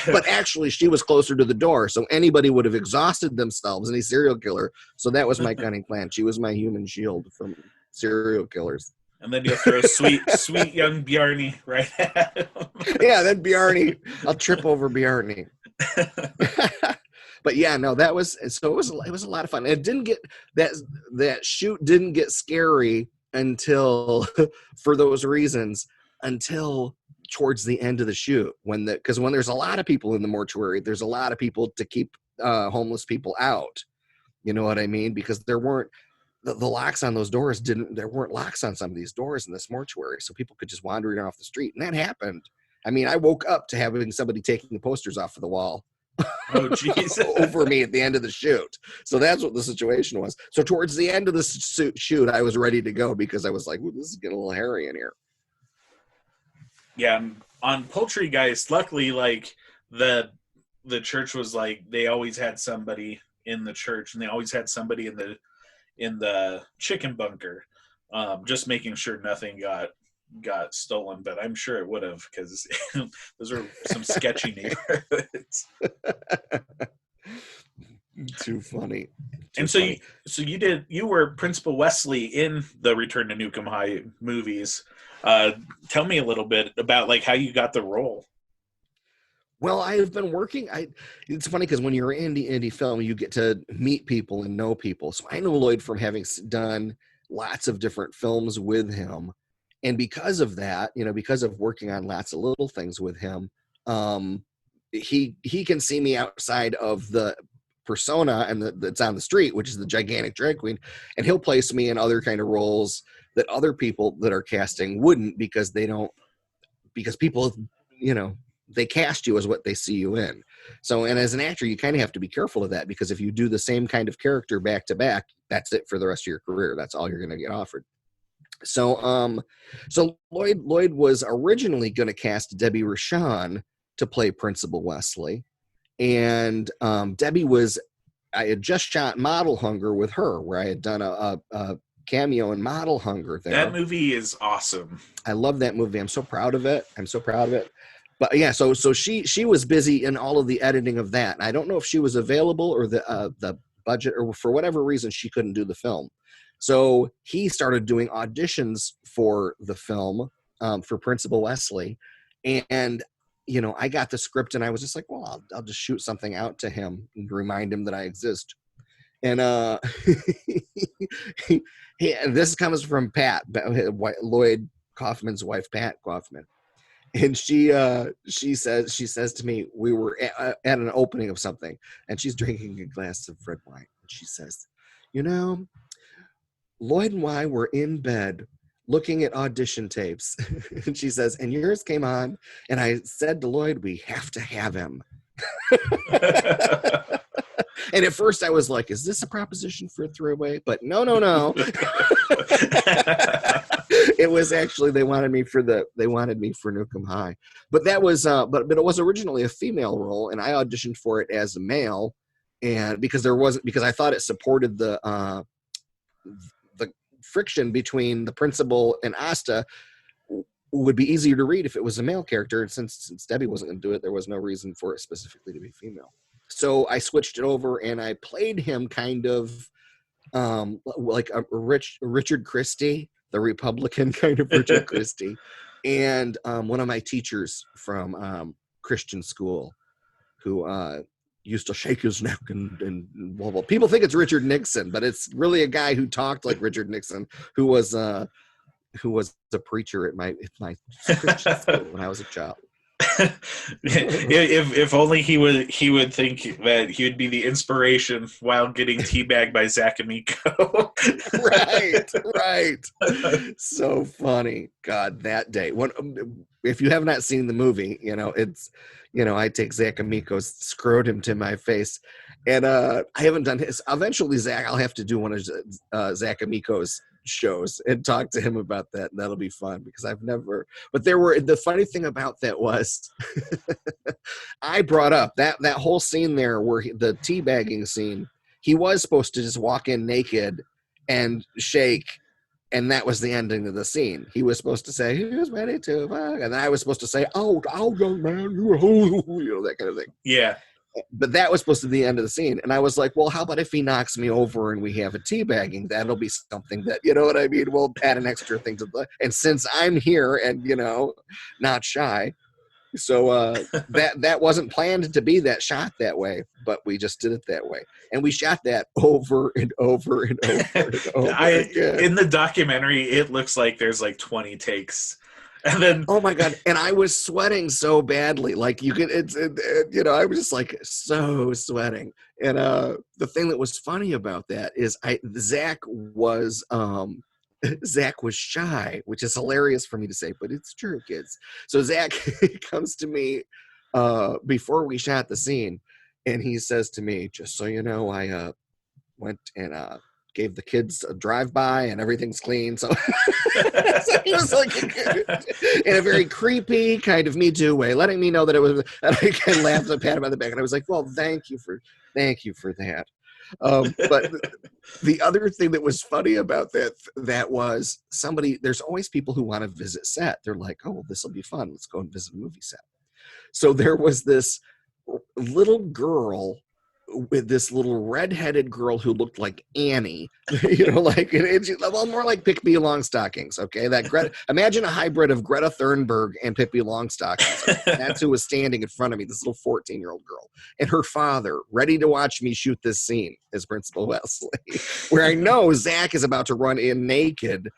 Speaker 7: But actually, she was closer to the door, so anybody would have exhausted themselves, any serial killer. So that was my cunning plan. She was my human shield from serial killers.
Speaker 1: And then you'll throw sweet young Bjarni right at him.
Speaker 7: Yeah, then Bjarni. I'll trip over Bjarni. But yeah, no, that was so. It was a lot of fun. It didn't get that shoot didn't get scary until for those reasons until towards the end of the shoot because when there's a lot of people in the mortuary, there's a lot of people to keep homeless people out. You know what I mean? Because there weren't the locks on those doors there weren't locks on some of these doors in this mortuary, so people could just wander in off the street, and that happened. I mean, I woke up to having somebody taking the posters off of the wall.
Speaker 1: Oh, jeez.
Speaker 7: Over me at the end of the shoot. So that's what the situation was. So towards the end of the shoot, I was ready to go because I was like, this is getting a little hairy in here.
Speaker 1: Yeah, on Poultrygeist, luckily, like the church was like they always had somebody in the church, and they always had somebody in the chicken bunker, just making sure nothing got stolen. But I'm sure it would have, because those are some sketchy neighborhoods.
Speaker 7: Too funny.
Speaker 1: And so you were Principal Wesley in the Return to Nuke Em High movies. Tell me a little bit about like how you got the role.
Speaker 7: Well, I've been working. It's funny because when you're in indie film, you get to meet people and know people. So I know Lloyd from having done lots of different films with him, and because of that, because of working on lots of little things with him, he can see me outside of the persona and that's on the street, which is the gigantic drag queen, and he'll place me in other kind of roles that other people that are casting wouldn't, because people, they cast you as what they see you in. So, and as an actor, you kind of have to be careful of that, because if you do the same kind of character back to back, that's it for the rest of your career. That's all you're going to get offered. So, Lloyd was originally going to cast Debbie Rochon to play Principal Wesley. And Debbie I had just shot Model Hunger with her, where I had done a cameo in Model Hunger there.
Speaker 1: That movie is awesome. I
Speaker 7: love that movie. I'm so proud of it. But yeah, so she was busy in all of the editing of that. And I don't know if she was available or the budget, or for whatever reason she couldn't do the film. So he started doing auditions for the film, for Principal Wesley. And I got the script and I was just like, well, I'll just shoot something out to him and remind him that I exist. And and this comes from Pat, Lloyd Kaufman's wife, Pat Kaufman. And she says to me, we were at an opening of something, and she's drinking a glass of red wine. And she says, Lloyd and I were in bed looking at audition tapes. And she says, and yours came on, and I said to Lloyd, we have to have him. And at first I was like, is this a proposition for a throwaway? But no. It was actually, they wanted me for Nuke Em High. But that was but it was originally a female role, and I auditioned for it as a male, and because I thought it supported the friction between the principal and Asta would be easier to read if it was a male character. And since Debbie wasn't going to do it, there was no reason for it specifically to be female. So I switched it over and I played him kind of like a Richard Christie, the Republican kind of Richard Christie, and one of my teachers from Christian school who used to shake his neck and blah, blah. People think it's Richard Nixon, but it's really a guy who talked like Richard Nixon, who was a preacher at my Christian school when I was a child.
Speaker 1: if only he would think that he would be the inspiration while getting teabagged by Zack Amico.
Speaker 7: right. So funny. God, that day. If you have not seen the movie, it's I take Zack Amico's scrotum to my face, and I haven't done his. Eventually, I'll have to do one of Zack Amico's shows and talk to him about that, and that'll be fun, because I've never. But the funny thing about that was I brought up that whole scene there where the teabagging scene, he was supposed to just walk in naked and shake And that was the ending of the scene. He was supposed to say, he was ready to fuck. And then I was supposed to say, oh, young man, that kind of thing.
Speaker 1: Yeah.
Speaker 7: But that was supposed to be the end of the scene. And I was like, well, how about if he knocks me over and we have a teabagging? That'll be something that, you know what I mean? We'll add an extra thing to the, and since I'm here and, not shy. So that wasn't planned to be that shot that way, but we just did it that way. And we shot that over and over and over and over again.
Speaker 1: In the documentary, it looks like there's like 20 takes. And then,
Speaker 7: oh my God. And I was sweating so badly. Like you could, I was just like so sweating. And the thing that was funny about that is Zack was shy, which is hilarious for me to say, but it's true, kids. So Zack comes to me before we shot the scene, and he says to me, just so you know, I went and gave the kids a drive-by and everything's clean. So, so he was like in a very creepy kind of Me Too way, letting me know that it was, and I kind of laughed and pat him on the back. And I was like, well, thank you for that. But the other thing that was funny about that was there's always people who want to visit set. They're like, oh, well, this will be fun. Let's go and visit a movie set. So there was this little girl with this little redheaded girl who looked like Annie, more like Pippi Longstockings. Okay. Imagine a hybrid of Greta Thunberg and Pippi Longstockings. That's who was standing in front of me, this little 14-year-old girl, and her father ready to watch me shoot this scene as Principal Wesley, where I know Zack is about to run in naked.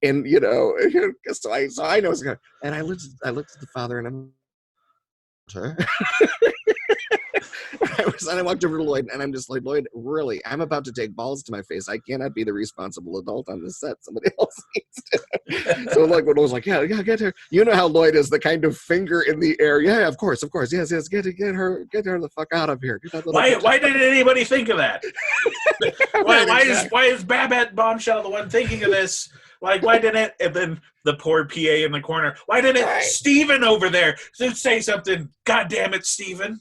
Speaker 7: And, so I know it's going to, and I looked at the father and I'm, I walked over to Lloyd and I'm just like, Lloyd, really, I'm about to take balls to my face. I cannot be the responsible adult on this set. Somebody else needs to. So like when I was like, yeah, get her. You know how Lloyd is, the kind of finger in the air. Yeah, of course. Yes, get her the fuck out of here.
Speaker 1: Why didn't anybody think of that? Why is Babette Bombshell the one thinking of this? Like, why didn't, and then the poor PA in the corner, why didn't Steven over there say something? God damn it, Steven.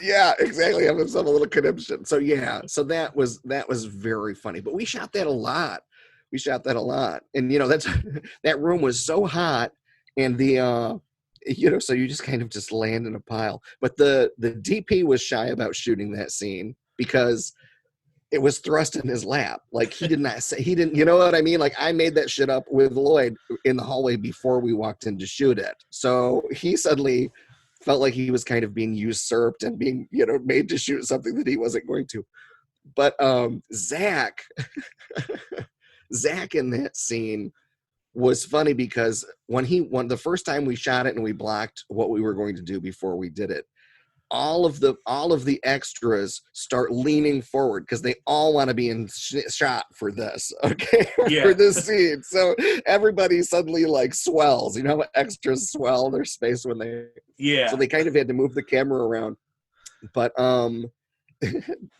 Speaker 7: Yeah, exactly. Have himself a little conniption. So yeah, so that was very funny. But we shot that a lot. And that room was so hot, and the so you just kind of just land in a pile. But the DP was shy about shooting that scene because it was thrust in his lap. Like he didn't, you know what I mean? Like I made that shit up with Lloyd in the hallway before we walked in to shoot it. So he suddenly felt like he was kind of being usurped and being, made to shoot something that he wasn't going to. But Zack in that scene was funny because when the first time we shot it and we blocked what we were going to do before we did it, all of the extras start leaning forward because they all want to be in shot for this, okay? For this scene. So everybody suddenly like swells. You know how extras swell their space when they...
Speaker 1: Yeah.
Speaker 7: So they kind of had to move the camera around. But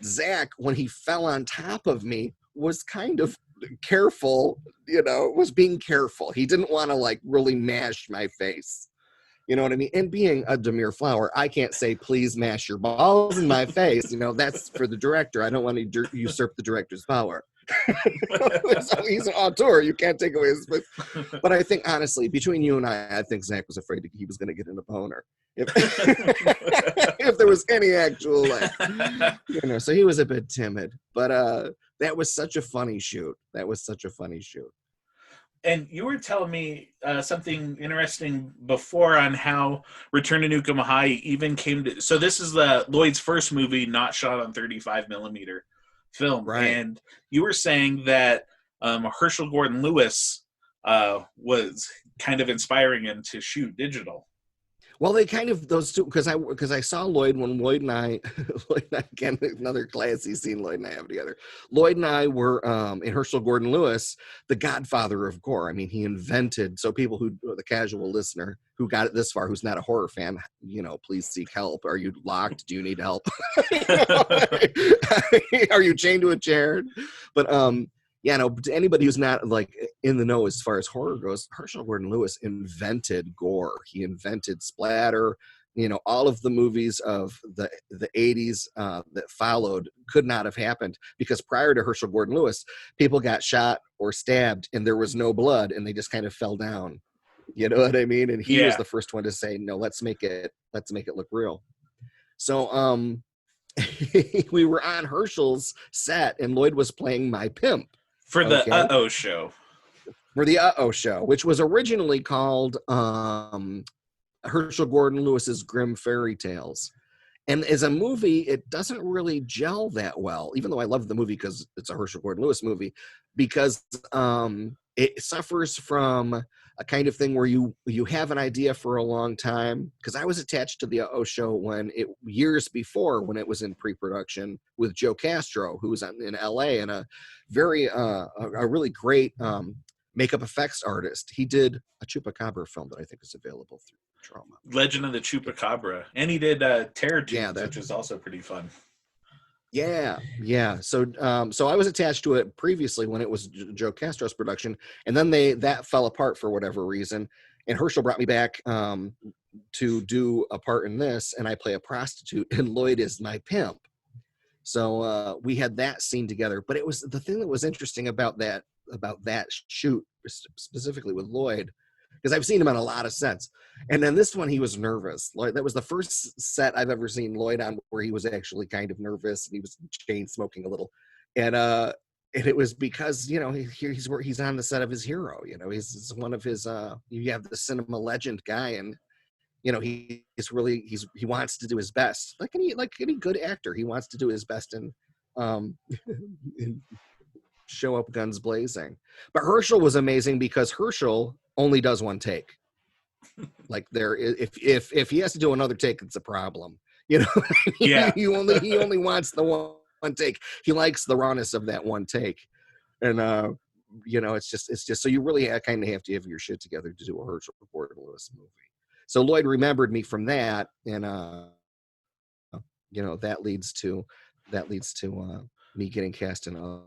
Speaker 7: Zack, when he fell on top of me, was kind of careful, was being careful. He didn't want to like really mash my face. You know what I mean? And being a Demure Flower, I can't say, please mash your balls in my face. That's for the director. I don't want to usurp the director's power. So he's an auteur. You can't take away his... But I think, honestly, between you and I think Zack was afraid he was going to get in a boner. If there was any actual, so he was a bit timid. But that was such a funny shoot.
Speaker 1: And you were telling me something interesting before on how Return to Nuke Em High even came to... So this is Lloyd's first movie not shot on 35 millimeter film.
Speaker 7: Right.
Speaker 1: And you were saying that Herschel Gordon Lewis was kind of inspiring him to shoot digital.
Speaker 7: Well, they kind of, those two, because I saw Lloyd when Lloyd and I, again, another classy scene Lloyd and I have together. Lloyd and I were, in Herschel Gordon Lewis, the godfather of gore. I mean, he invented, so people the casual listener who got it this far, who's not a horror fan, please seek help. Are you locked? Do you need help? Are you chained to a chair? But, to anybody who's not like in the know as far as horror goes, Herschel Gordon Lewis invented gore. He invented splatter. all of the movies of the 80s that followed could not have happened, because prior to Herschel Gordon Lewis, people got shot or stabbed and there was no blood and they just kind of fell down. You know what I mean? And he was the first one to say, no, let's make it look real. So we were on Herschel's set and Lloyd was playing my pimp
Speaker 1: for the Uh-Oh show.
Speaker 7: For the Uh-Oh show, which was originally called Herschel Gordon Lewis's Grim Fairy Tales. And as a movie, it doesn't really gel that well, even though I love the movie because it's a Herschel Gordon Lewis movie, because it suffers from a kind of thing where you have an idea for a long time. Because I was attached to the Uh-Oh show years before, when it was in pre-production with Joe Castro, who was in LA, and a really great makeup effects artist. He did a Chupacabra film that I think is available through Troma.
Speaker 1: Legend of the Chupacabra. And he did Terror Tunes, which is also pretty fun.
Speaker 7: Yeah. So I was attached to it previously when it was Joe Castro's production, and then that fell apart for whatever reason. And Herschel brought me back to do a part in this, and I play a prostitute, and Lloyd is my pimp. So we had that scene together. But it was the thing that was interesting about that shoot, specifically with Lloyd, because I've seen him on a lot of sets, and then this one he was nervous. Lloyd, that was the first set I've ever seen Lloyd on where he was actually kind of nervous, and he was chain smoking a little, and it was because he's on the set of his hero. He's one of his. You have the cinema legend guy, and he wants to do his best, like any good actor. He wants to do his best and show up guns blazing. But Herschel was amazing because Herschel only does one take. Like if he has to do another take, it's a problem. Yeah. he only wants the one take. He likes the rawness of that one take. And it's just so you really kind of have to have your shit together to do a Herschel Gordon Lewis movie. So Lloyd remembered me from that, and that leads to me getting cast in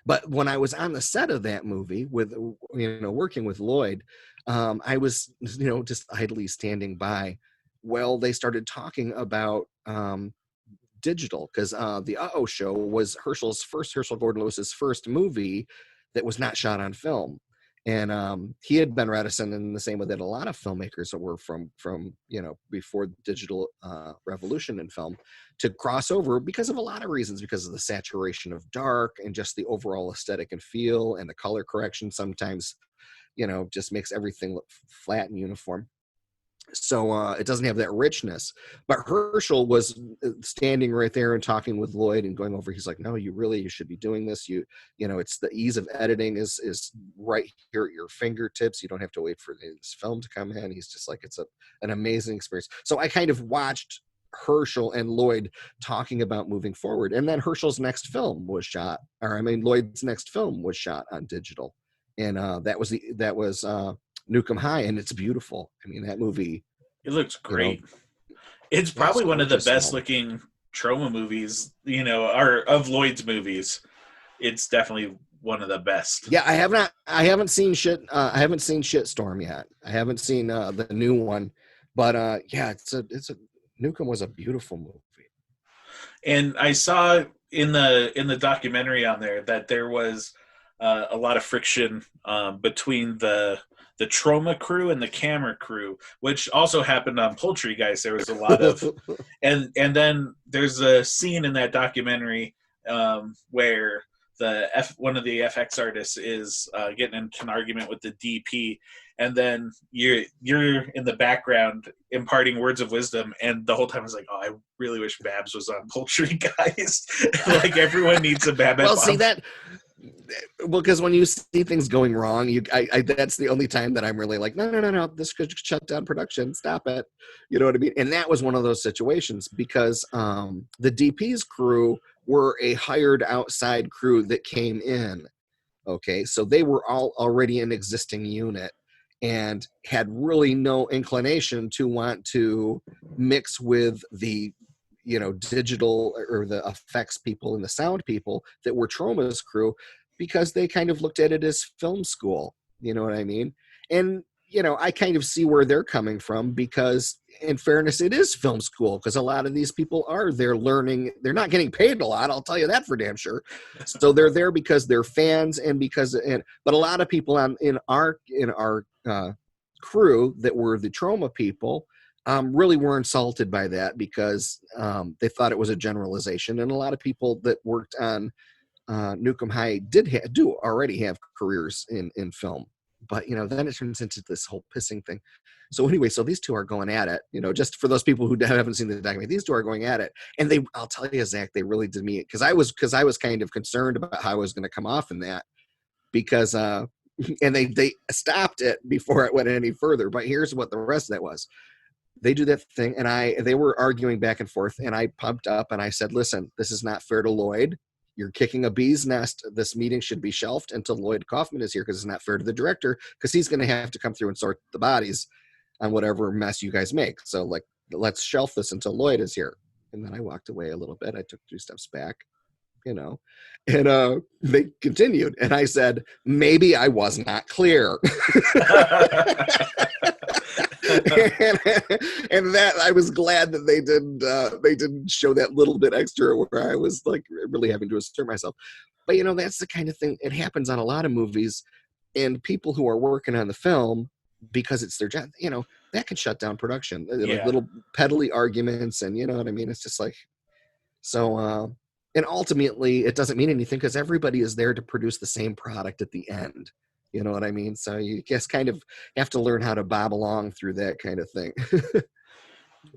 Speaker 7: But when I was on the set of that movie with, working with Lloyd, I was, just idly standing by while they started talking about digital, because the Uh-Oh show was Herschel Gordon Lewis's first movie that was not shot on film. And he had been reticent, in the same way that a lot of filmmakers that were from before the digital revolution in film, to cross over because of a lot of reasons, because of the saturation of dark and just the overall aesthetic and feel, and the color correction sometimes, just makes everything look flat and uniform. So it doesn't have that richness. But Herschel was standing right there and talking with Lloyd and going over. He's like, no, you should be doing this. It's the ease of editing is right here at your fingertips. You don't have to wait for this film to come in. He's just like, it's an amazing experience. So I kind of watched Herschel and Lloyd talking about moving forward. And then Herschel's next film was shot, Lloyd's next film was shot on digital. And that was Nuke Em High, and it's beautiful. That movie,
Speaker 1: it looks great. It's probably one of the best looking Troma movies, or of Lloyd's movies. It's definitely one of the best.
Speaker 7: Yeah, I haven't seen Shitstorm yet. I haven't seen the new one, but Nuke Em was a beautiful movie.
Speaker 1: And I saw in the documentary on there that there was a lot of friction between the Troma crew and the camera crew, which also happened on Poultry Guys. There was a lot of, and then there's a scene in that documentary where one of the FX artists is getting into an argument with the DP, and then you're in the background imparting words of wisdom, and the whole time I was like, oh, I really wish Babs was on Poultry Guys. Like, everyone needs a Babette.
Speaker 7: Well, see that. Well, because when you see things going wrong, that's the only time that I'm really like, no, this could shut down production. Stop it. You know what I mean? And that was one of those situations, because the DP's crew were a hired outside crew that came in. Okay, so they were all already an existing unit and had really no inclination to want to mix with the digital or the effects people and the sound people that were Troma's crew, because they kind of looked at it as film school. You know what I mean? And, I kind of see where they're coming from, because in fairness, it is film school, because a lot of these people are there learning. They're not getting paid a lot, I'll tell you that for damn sure. So they're there because they're fans, but a lot of people in our crew that were the Troma people really were insulted by that, because they thought it was a generalization, and a lot of people that worked on Nuke Em High do already have careers in film. But, then it turns into this whole pissing thing. So anyway, so these two are going at it, just for those people who haven't seen the documentary, these two are going at it. And I'll tell you, Zach, they really did me, because I was kind of concerned about how I was going to come off in that, because, and they stopped it before it went any further. But here's what the rest of that was. They do that thing, and they were arguing back and forth, and I pumped up and I said, listen, this is not fair to Lloyd. You're kicking a bee's nest. This meeting should be shelved until Lloyd Kaufman is here, because it's not fair to the director, because he's going to have to come through and sort the bodies on whatever mess you guys make. So, let's shelf this until Lloyd is here. And then I walked away a little bit. I took 2 steps back, and they continued. And I said, maybe I was not clear. and that I was glad that they didn't show that little bit extra where I was really having to assert myself. But that's the kind of thing, it happens on a lot of movies, and people who are working on the film, because it's their job, that can shut down production. Like little peddly arguments, and you know what I mean? It's just so and ultimately it doesn't mean anything, because everybody is there to produce the same product at the end. You know what I mean? So you just kind of have to learn how to bob along through that kind of thing.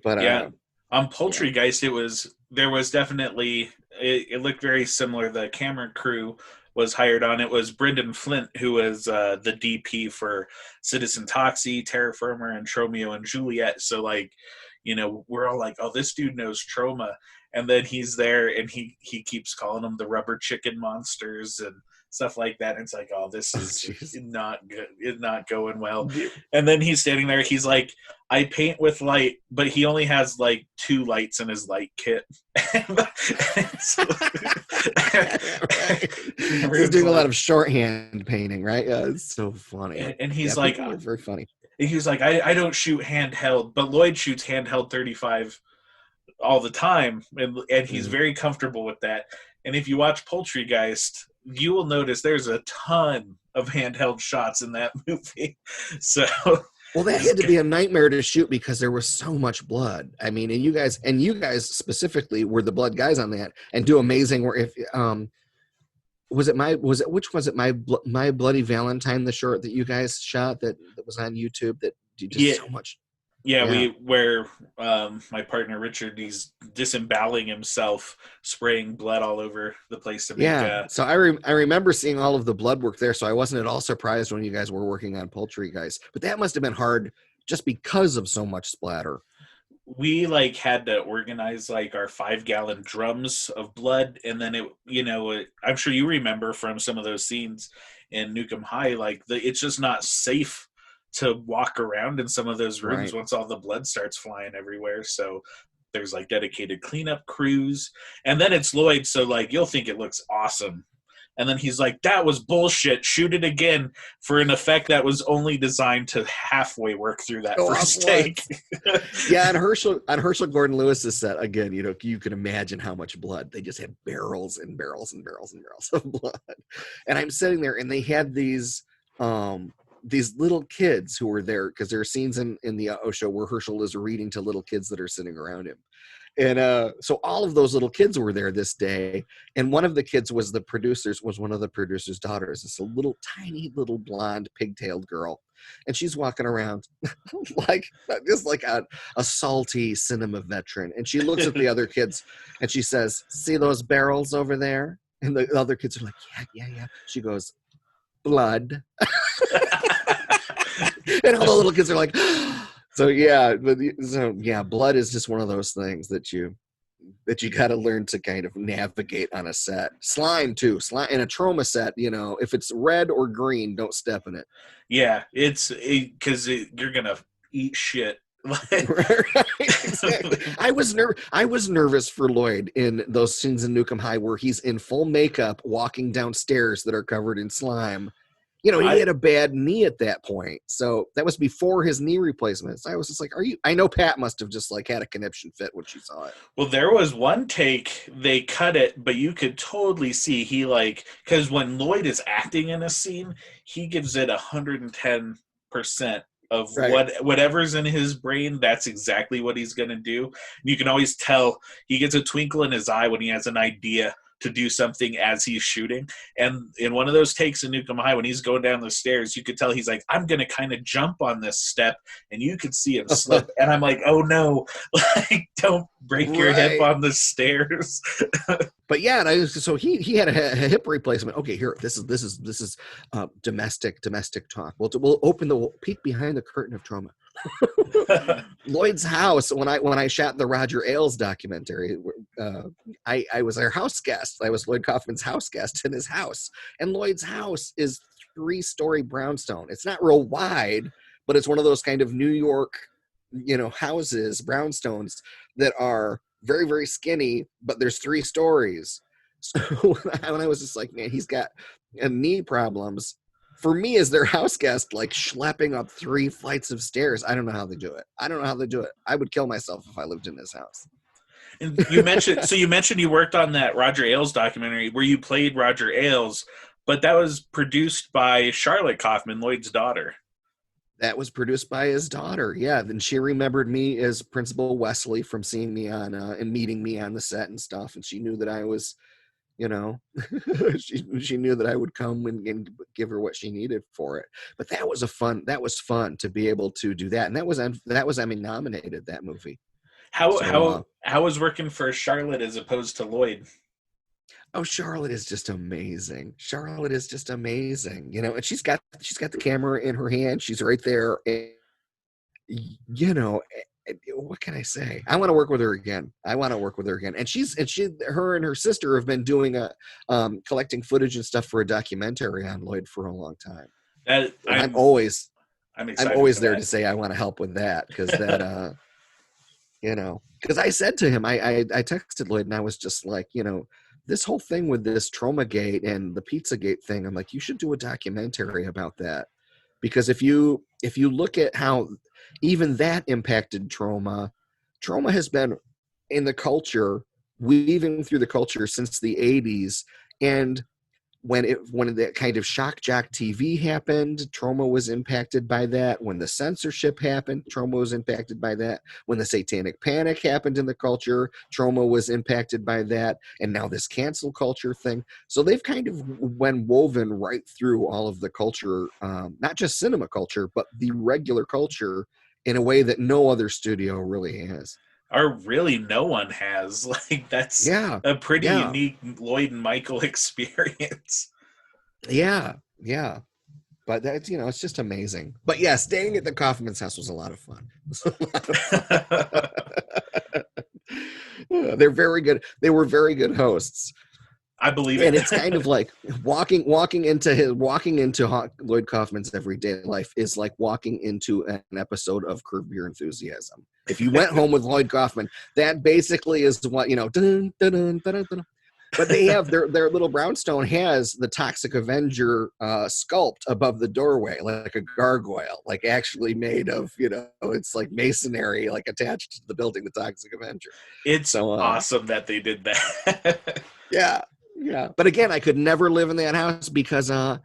Speaker 7: But
Speaker 1: on Poultrygeist, there was definitely, it looked very similar. The camera crew was hired on. It was Brendan Flint, who was the DP for Citizen Toxie, Terra Firma, and Tromeo and Juliet. So we're all like, oh, this dude knows Troma. And then he's there, and he keeps calling them the rubber chicken monsters and stuff like that. And it's like, oh, this is not good. It's not going well. And then he's standing there. He's like, I paint with light, but he only has 2 lights in his light kit.
Speaker 7: He's doing a lot of shorthand painting, right? Yeah, it's so funny.
Speaker 1: And he's
Speaker 7: very funny.
Speaker 1: He's like, I don't shoot handheld, but Lloyd shoots handheld 35 all the time, and he's very comfortable with that. And if you watch Poultrygeist, you will notice there's a ton of handheld shots in that movie. So,
Speaker 7: well, that had to be a nightmare to shoot, because there was so much blood. I mean, and you guys specifically were the blood guys on that, and do amazing work. If My Bloody Valentine, the short that you guys shot that was on YouTube, that you did so much.
Speaker 1: Yeah, where my partner Richard, he's disemboweling himself, spraying blood all over the place to make.
Speaker 7: So I remember seeing all of the blood work there, so I wasn't at all surprised when you guys were working on Poultrygeist. But that must have been hard just because of so much splatter.
Speaker 1: We had to organize our 5-gallon drums of blood, and then I'm sure you remember from some of those scenes in Nuke Em High, it's just not safe to walk around in some of those rooms once all the blood starts flying everywhere. So there's dedicated cleanup crews, and then it's Lloyd. So you'll think it looks awesome. And then he's like, that was bullshit. Shoot it again for an effect that was only designed to halfway work through that first take.
Speaker 7: Yeah. On Herschel Gordon Lewis's set, again, you can imagine how much blood. They just had barrels and barrels and barrels and barrels of blood. And I'm sitting there, and they had these little kids who were there, because there are scenes in the show where Herschel is reading to little kids that are sitting around him. And so all of those little kids were there this day. And one of the kids was one of the producer's daughters. It's a little tiny little blonde pigtailed girl. And she's walking around just like a salty cinema veteran. And she looks at the other kids and she says, see those barrels over there? And the other kids are like, yeah. She goes, blood. And all the little kids are like, blood is just one of those things that you got to learn to kind of navigate on a set. Slime too. Slime in a Troma set, if it's red or green, don't step in it.
Speaker 1: Yeah, because you're gonna eat shit.
Speaker 7: Exactly. I was nervous for Lloyd in those scenes in Nuke Em High where he's in full makeup walking down stairs that are covered in slime. He had a bad knee at that point. So that was before his knee replacements. I was just like, I know Pat must have just like had a conniption fit when she saw it.
Speaker 1: Well, there was one take, they cut it, but you could totally see he because when Lloyd is acting in a scene, he gives it 110% of whatever's in his brain. That's exactly what he's going to do. And you can always tell he gets a twinkle in his eye when he has an idea to do something as he's shooting. And in one of those takes in Nuke Em High, when he's going down the stairs, you could tell he's like, I'm going to kind of jump on this step, and you could see him slip. And I'm like, oh no, like, don't break your hip on the stairs.
Speaker 7: But yeah, so he had a hip replacement. Okay, here, this is domestic talk. We'll open the peek behind the curtain of trauma. Lloyd's house, when I shot the Roger Ailes documentary, I was their house guest. I was Lloyd Kaufman's house guest in his house, and Lloyd's house is 3-story brownstone. It's not real wide, but it's one of those kind of New York, houses, brownstones that are very, very skinny, but there's 3 stories. So when I was just like, man, he's got knee problems. For me, as their house guest, like schlepping up 3 flights of stairs, I don't know how they do it. I would kill myself if I lived in this house.
Speaker 1: And you mentioned you worked on that Roger Ailes documentary where you played Roger Ailes, but that was produced by Charlotte Kaufman, Lloyd's daughter.
Speaker 7: That was produced by his daughter. Yeah. Then she remembered me as Principal Wesley from seeing me on and meeting me on the set and stuff. And she knew that I was, she knew that I would come and give her what she needed for it. But that was fun to be able to do that. And that was nominated, that movie.
Speaker 1: How was working for Charlotte as opposed to Lloyd?
Speaker 7: Oh, Charlotte is just amazing. And she's got the camera in her hand. She's right there. And, what can I say? I want to work with her again. And her and her sister have been doing collecting footage and stuff for a documentary on Lloyd for a long time. I'm always there to say I want to help with that, because that because I said to him, I texted Lloyd and I was just like, this whole thing with this Tromagate and the Pizzagate thing, I'm like, you should do a documentary about that. Because if you look at how even that impacted Troma has been in the culture, weaving through the culture since the 80s. And when that kind of shock jock TV happened, Troma was impacted by that. When the censorship happened, Troma was impacted by that. When the satanic panic happened in the culture, Troma was impacted by that. And now this cancel culture thing. So they've kind of been woven right through all of the culture, not just cinema culture, but the regular culture, in a way that no other studio really has.
Speaker 1: Or really no one has. Like, that's a pretty unique Lloyd and Michael experience.
Speaker 7: Yeah. But that's, it's just amazing. But yeah, staying at the Kaufman's house was a lot of fun. They're very good. They were very good hosts.
Speaker 1: I believe it.
Speaker 7: And it's kind of like walking into Lloyd Kaufman's everyday life is like walking into an episode of Curb Your Enthusiasm. If you went home with Lloyd Kaufman, that basically is what, dun, dun, dun, dun, dun. But they have their little brownstone has the Toxic Avenger sculpt above the doorway, like a gargoyle, like actually made of, it's like masonry, like attached to the building, the Toxic Avenger.
Speaker 1: It's awesome that they did that.
Speaker 7: Yeah. But again, I could never live in that house because I'm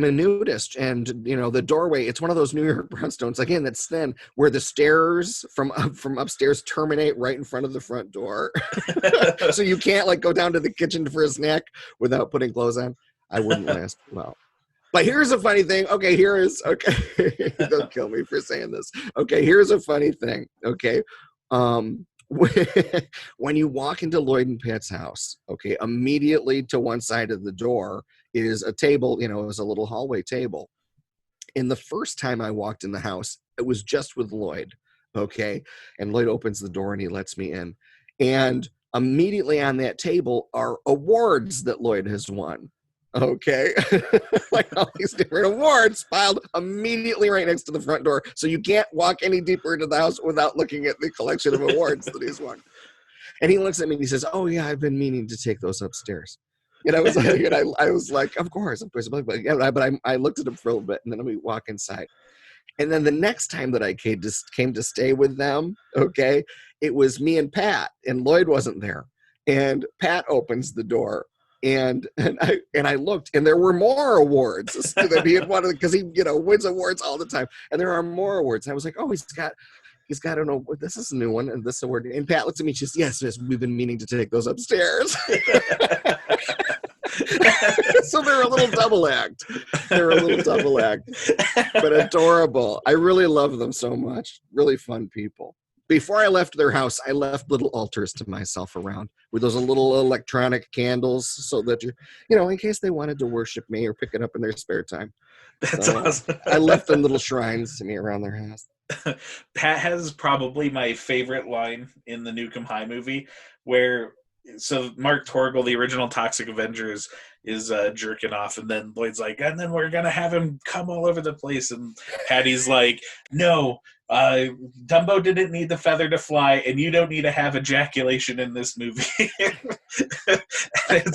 Speaker 7: a nudist, and the doorway, it's one of those New York brownstones, again, that's thin, where the stairs from upstairs terminate right in front of the front door. So you can't like go down to the kitchen for a snack without putting clothes on. I wouldn't last well. But here's a funny thing. Okay. Don't kill me for saying this. Okay, here's a funny thing. Okay. When you walk into Lloyd and Pat's house, okay, immediately to one side of the door is a table, it was a little hallway table. And the first time I walked in the house, it was just with Lloyd, okay? And Lloyd opens the door and he lets me in. And immediately on that table are awards that Lloyd has won. Okay. Like all these different awards piled immediately right next to the front door. So you can't walk any deeper into the house without looking at the collection of awards that he's won. And he looks at me and he says, "Oh yeah, I've been meaning to take those upstairs." And I was like, I was like, of course. But I looked at him for a little bit, and then we walk inside. And then the next time that I came to stay with them, okay, it was me and Pat, and Lloyd wasn't there. And Pat opens the door, and I looked, and there were more awards that he had won, because he wins awards all the time, and there are more awards. And I was like, oh, he's got an award. This is a new one, and this award. And Pat looks at me, she says, yes, we've been meaning to take those upstairs. So they're a little double act. But adorable. I really love them so much. Really fun people. Before I left their house, I left little altars to myself around with those little electronic candles, so that in case they wanted to worship me or pick it up in their spare time.
Speaker 1: That's awesome.
Speaker 7: I left them little shrines to me around their house.
Speaker 1: Pat has probably my favorite line in the Nuke Em High movie, where Mark Torgel, the original Toxic Avenger, is jerking off, and then Lloyd's like, and then we're gonna have him come all over the place, and Patty's like, no, Dumbo didn't need the feather to fly, and you don't need to have ejaculation in this movie. and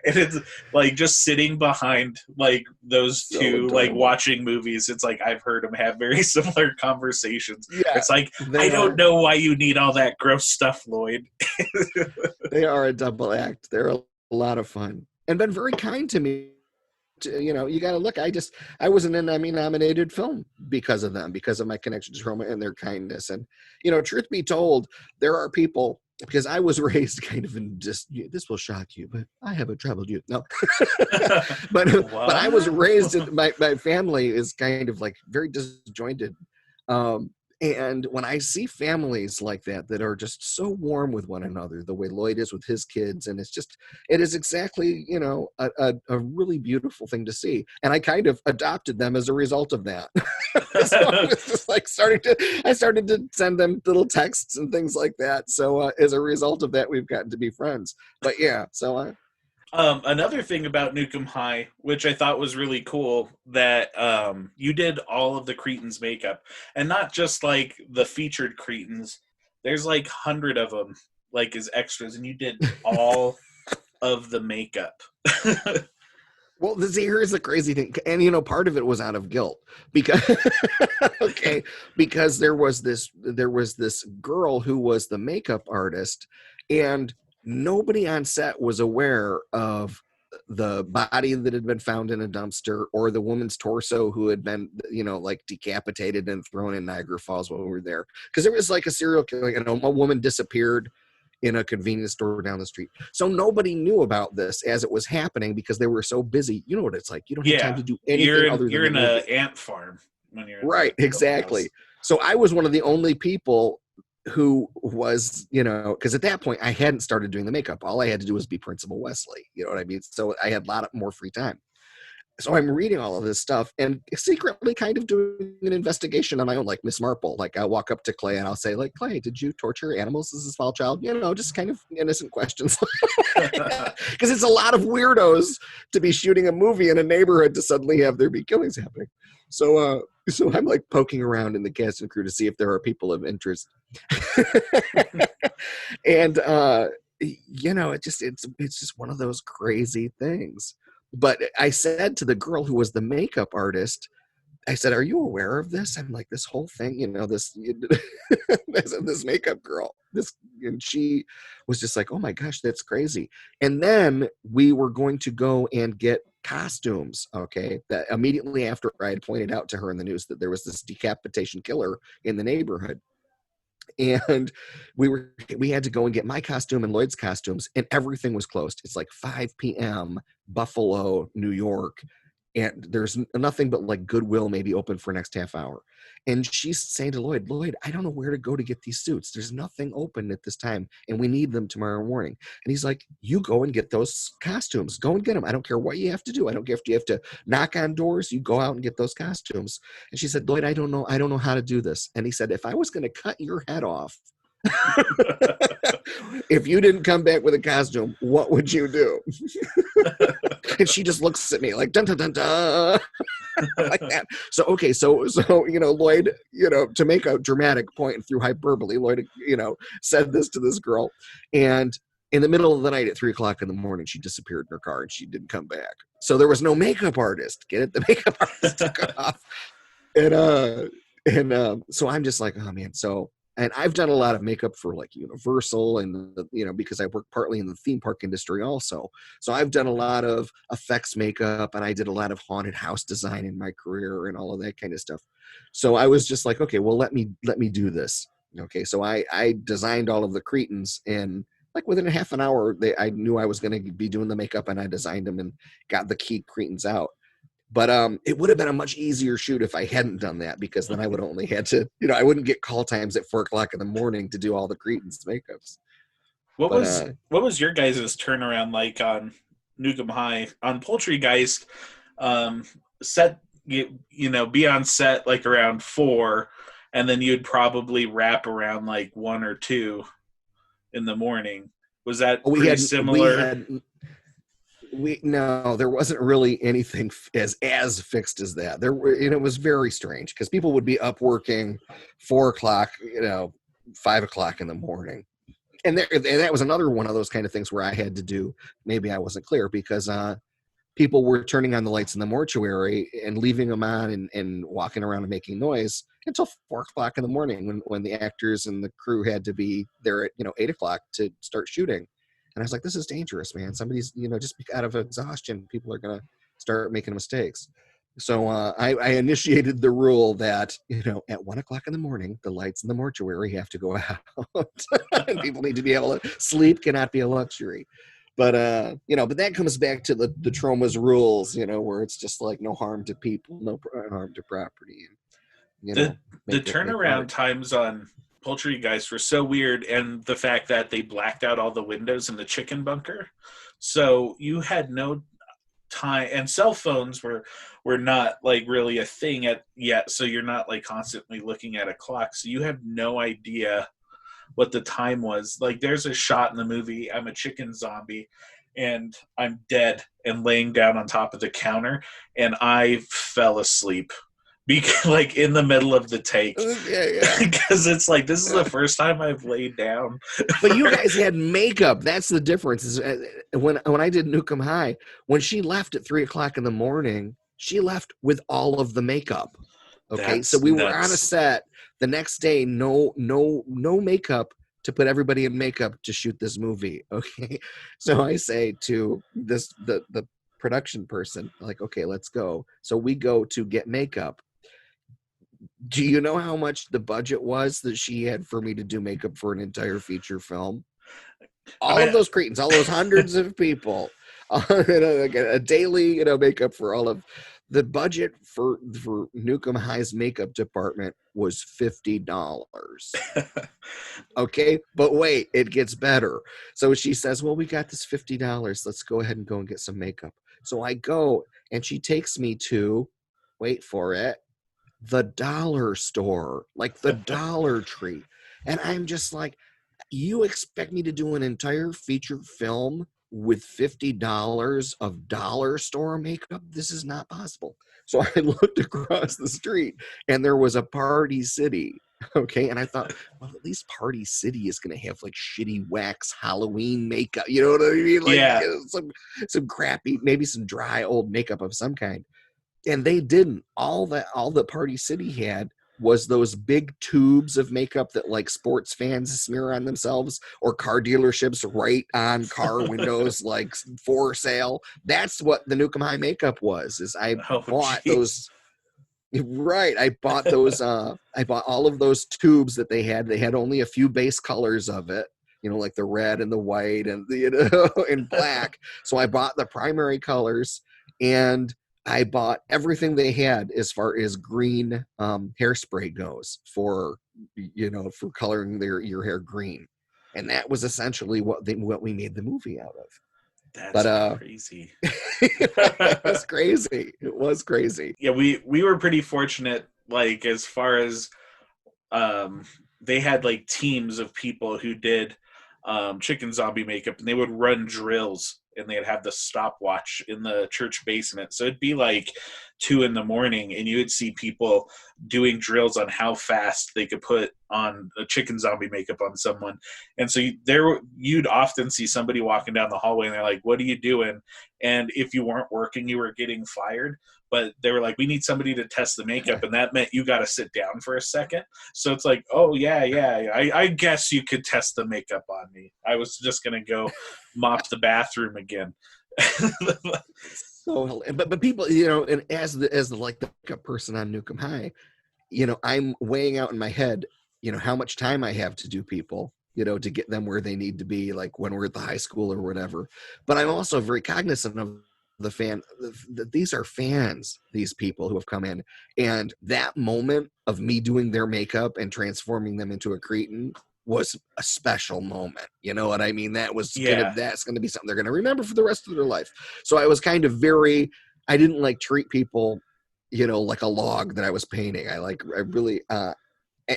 Speaker 1: it's like just sitting behind like those two, like watching movies. It's like I've heard them have very similar conversations. Yeah, it's like, I don't know why you need all that gross stuff, Lloyd.
Speaker 7: They are a double act. They're a lot of fun and been very kind to me. You got to look. I was in an Emmy-nominated film because of them, because of my connection to Troma and their kindness. And truth be told, there are people, because I was raised kind of in just, this will shock you, but I haven't traveled you. No, but I was raised in my family is kind of like very disjointed. And when I see families like that are just so warm with one another, the way Lloyd is with his kids, and it is exactly, a really beautiful thing to see. And I kind of adopted them as a result of that. So I was just like I started to send them little texts and things like that. So as a result of that, we've gotten to be friends. But yeah, so
Speaker 1: another thing about Nuke Em High, which I thought was really cool, that you did all of the Cretins makeup, and not just like the featured Cretins. There's like 100 of them, like as extras, and you did all of the makeup.
Speaker 7: Well, here's the crazy thing, and part of it was out of guilt because because there was this girl who was the makeup artist, and nobody on set was aware of the body that had been found in a dumpster or the woman's torso who had been, like decapitated and thrown in Niagara Falls while we were there. Because there was like a serial killer, a woman disappeared in a convenience store down the street. So nobody knew about this as it was happening because they were so busy. You know what it's like. You don't have time to do anything
Speaker 1: you're in an ant farm when you're
Speaker 7: right, exactly. So I was one of the only people who was, because at that point I hadn't started doing the makeup. All I had to do was be Principal Wesley. You know what I mean? So I had a lot more free time. So I'm reading all of this stuff and secretly kind of doing an investigation on my own, like Miss Marple. Like I'll walk up to Clay and I'll say, like, Clay, did you torture animals as a small child? Just kind of innocent questions. Because it's a lot of weirdos to be shooting a movie in a neighborhood to suddenly have there be killings happening. So I'm like poking around in the cast and crew to see if there are people of interest. And it's just one of those crazy things. But I said to the girl who was the makeup artist, I said, "Are you aware of this?" I'm like, this whole thing, this makeup girl, and she was just like, "Oh my gosh, that's crazy." And then we were going to go and get costumes. Okay, that immediately after I had pointed out to her in the news that there was this decapitation killer in the neighborhood. And we had to go and get my costume and Lloyd's costumes, and everything was closed. It's like 5 p.m. Buffalo, New York, and there's nothing but like Goodwill maybe open for next half hour. And she's saying to Lloyd, I don't know where to go to get these suits. There's nothing open at this time, and we need them tomorrow morning. And he's like, you go and get those costumes. Go and get them. I don't care what you have to do. I don't care if you have to knock on doors. You go out and get those costumes. And she said, Lloyd, I don't know how to do this. And he said, if I was going to cut your head off, if you didn't come back with a costume, what would you do? And she just looks at me like dun dun dun dun like that. So okay, so Lloyd, to make a dramatic point through hyperbole, Lloyd, said this to this girl, and in the middle of the night at 3:00 in the morning, she disappeared in her car and she didn't come back. So there was no makeup artist. Get it? The makeup artist took off. So I'm just like, oh man. So, and I've done a lot of makeup for like Universal and because I work partly in the theme park industry also. So I've done a lot of effects makeup, and I did a lot of haunted house design in my career and all of that kind of stuff. So I was just like, okay, well, let me do this. Okay. So I designed all of the Cretans, and like within a half an hour, I knew I was going to be doing the makeup, and I designed them and got the key Cretans out. But it would have been a much easier shoot if I hadn't done that, because then I would only had to, I wouldn't get call times at 4:00 in the morning to do all the Cretans makeups.
Speaker 1: What was your guys' turnaround like on Nuke Em High? On Poultrygeist, set be on set like around 4, and then you'd probably wrap around like 1 or 2 in the morning. Was that pretty similar?
Speaker 7: No, there wasn't really anything as fixed as that. There were, it was very strange because people would be up working 4:00, 5:00 in the morning. And that was another one of those kind of things where I had to do, maybe I wasn't clear, because people were turning on the lights in the mortuary and leaving them on and walking around and making noise until 4:00 in the morning when the actors and the crew had to be there at 8:00 to start shooting. And I was like, this is dangerous, man. Somebody's, just out of exhaustion, people are going to start making mistakes. So I initiated the rule that, at 1:00 in the morning, the lights in the mortuary have to go out and people need to be able to sleep, cannot be a luxury. But, but that comes back to the Troma's rules, where it's just like no harm to people, no harm to property.
Speaker 1: The turnaround times on Poultrygeist were so weird, and the fact that they blacked out all the windows in the chicken bunker, so you had no time, and cell phones were not like really a thing yet, so you're not like constantly looking at a clock, so you have no idea what the time was. Like there's a shot in the movie, I'm a chicken zombie and I'm dead and laying down on top of the counter, and I fell asleep like in the middle of the take. Because it's like, this is the first time I've laid down.
Speaker 7: But you guys had makeup. That's the difference. Is when I did Nuke Em High, when she left at 3:00 in the morning, she left with all of the makeup. Okay, so we were on a set the next day, no makeup, to put everybody in makeup to shoot this movie. Okay, so I say to the production person, like, okay, let's go. So we go to get makeup. Do you know how much the budget was that she had for me to do makeup for an entire feature film? All of those Cretans, all those hundreds of people, a daily, makeup for all of the budget for Nuke Em High's makeup department was $50. Okay, but wait, it gets better. So she says, well, we got this $50. Let's go ahead and go and get some makeup. So I go, and she takes me to, wait for it, the dollar store, like the Dollar Tree. And I'm just like, you expect me to do an entire feature film with $50 of dollar store makeup? This is not possible. So I looked across the street, and there was a Party City. Okay, and I thought, well, at least Party City is going to have like shitty wax Halloween makeup. You know what I mean? Like some crappy, maybe some dry old makeup of some kind. And they didn't. All the Party City had was those big tubes of makeup that like sports fans smear on themselves, or car dealerships write on car windows like for sale. That's what the Nuke Em High makeup was. Is I bought those. Right, I bought those. I bought all of those tubes that they had. They had only a few base colors of it, like the red and the white and the and black. So I bought the primary colors, and I bought everything they had as far as green hairspray goes for coloring your hair green, and that was essentially what we made the movie out of.
Speaker 1: That's crazy.
Speaker 7: It was crazy. It was crazy.
Speaker 1: Yeah, we were pretty fortunate. Like as far as they had like teams of people who did chicken zombie makeup, and they would run drills. And they'd have the stopwatch in the church basement. So it'd be like 2 a.m, and you would see people doing drills on how fast they could put on a chicken zombie makeup on someone. And so you'd often see somebody walking down the hallway and they're like, what are you doing? And if you weren't working, you were getting fired. But they were like, we need somebody to test the makeup. And that meant you got to sit down for a second. So it's like, oh, yeah. I guess you could test the makeup on me. I was just going to go mop the bathroom again.
Speaker 7: So, but people, you know, and as the like the makeup person on Nuke Em High, you know, I'm weighing out in my head, you know, how much time I have to do people, you know, to get them where they need to be, like when we're at the high school or whatever. But I'm also very cognizant of the fan that these are fans, these people who have come in, and that moment of me doing their makeup and transforming them into a cretin was a special moment. You know what I mean? That was that's gonna be something they're gonna remember for the rest of their life. So I was kind of I didn't like treat people, you know, like a log that I was painting. I really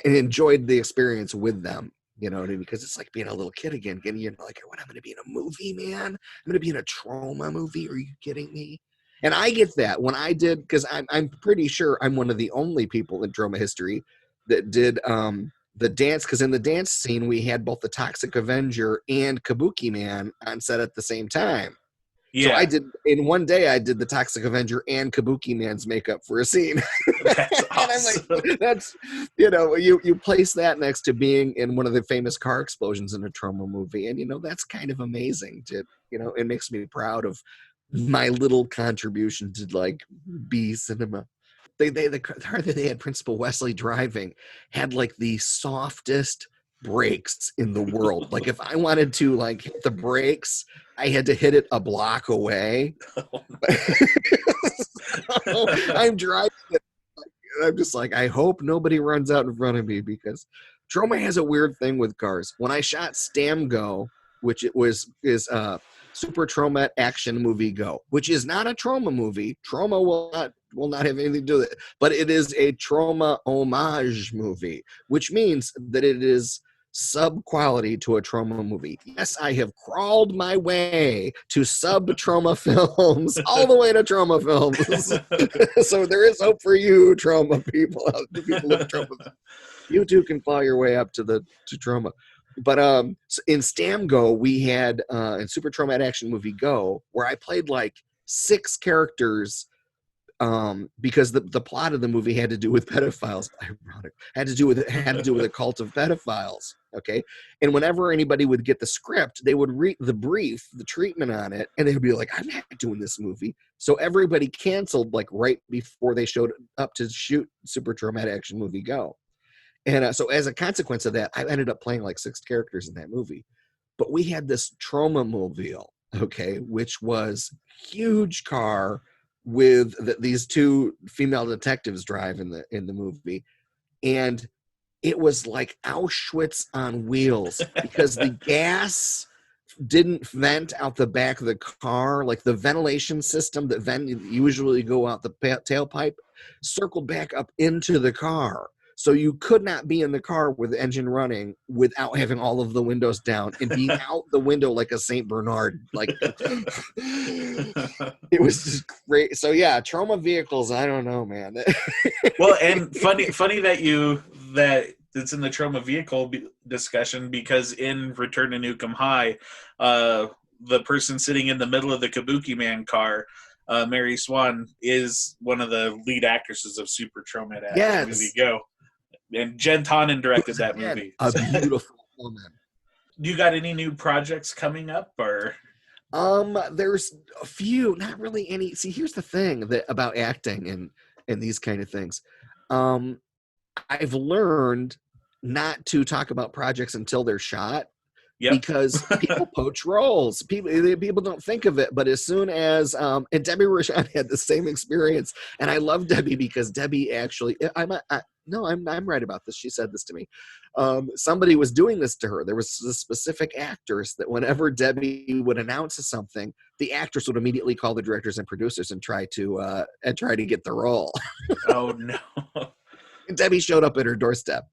Speaker 7: enjoyed the experience with them. You know what I mean? Because it's like being a little kid again. You know, like, what, I'm going to be in a movie, man? I'm going to be in a Troma movie? Are you kidding me? And I get that when I did, because I'm pretty sure I'm one of the only people in Troma history that did the dance. Because in the dance scene, we had both the Toxic Avenger and Kabuki Man on set at the same time. Yeah. So in one day, I did the Toxic Avenger and Kabuki Man's makeup for a scene.
Speaker 1: That's awesome.
Speaker 7: And I'm like, that's, you know, you place that next to being in one of the famous car explosions in a Troma movie. And, you know, that's kind of amazing to, you know, it makes me proud of my little contribution to like B cinema. The car that they had Principal Wesley driving had like the softest brakes in the world. Like if I wanted to like hit the brakes, I had to hit it a block away. So I'm driving it. I'm just like, I hope nobody runs out in front of me, because Troma has a weird thing with cars. When I shot Stamgo, which is Super Troma Action Movie Go, which is not a Troma movie. Troma will not have anything to do with it, but it is a Troma homage movie, which means that it is sub-quality to a Troma movie. Yes, I have crawled my way to sub-Troma films, all the way to Troma films. So there is hope for you, Troma people. The people of Troma. You too can claw your way up to Troma. But in Stamgo, we had in Super Troma Action Movie Go, where I played like 6 characters. Because the plot of the movie had to do with pedophiles. Ironic. Had to do with a cult of pedophiles. Okay, and whenever anybody would get the script, they would read the brief, the treatment on it, and they would be like, "I'm not doing this movie." So everybody canceled like right before they showed up to shoot Super Traumatic Action Movie Go. And so as a consequence of that, I ended up playing like 6 characters in that movie. But we had this Tromamobile, okay, which was huge car with these 2 female detectives drive in the movie, and it was like Auschwitz on wheels, because the gas didn't vent out the back of the car. Like the ventilation system that usually go out the tailpipe circled back up into the car. So you could not be in the car with the engine running without having all of the windows down and being out the window like a Saint Bernard. Like it was just great. So yeah, Troma vehicles. I don't know, man.
Speaker 1: Well, and funny that it's in the Troma vehicle discussion, because in Return to Nuke Em High, the person sitting in the middle of the Kabuki Man car, Mary Swan, is one of the lead actresses of Super Troma Action Movie Go. And Jen Tonnen directed that movie.
Speaker 7: A beautiful woman.
Speaker 1: You got any new projects coming up, or?
Speaker 7: There's a few, not really any. See, here's the thing about acting and these kind of things. I've learned not to talk about projects until they're shot. Yep. Because people poach roles. People don't think of it, but as soon as and Debbie Rochon had the same experience, and I love Debbie because Debbie actually, I'm right about this. She said this to me. Somebody was doing this to her. There was a specific actress that whenever Debbie would announce something, the actress would immediately call the directors and producers and try to get the role.
Speaker 1: Oh no!
Speaker 7: And Debbie showed up at her doorstep.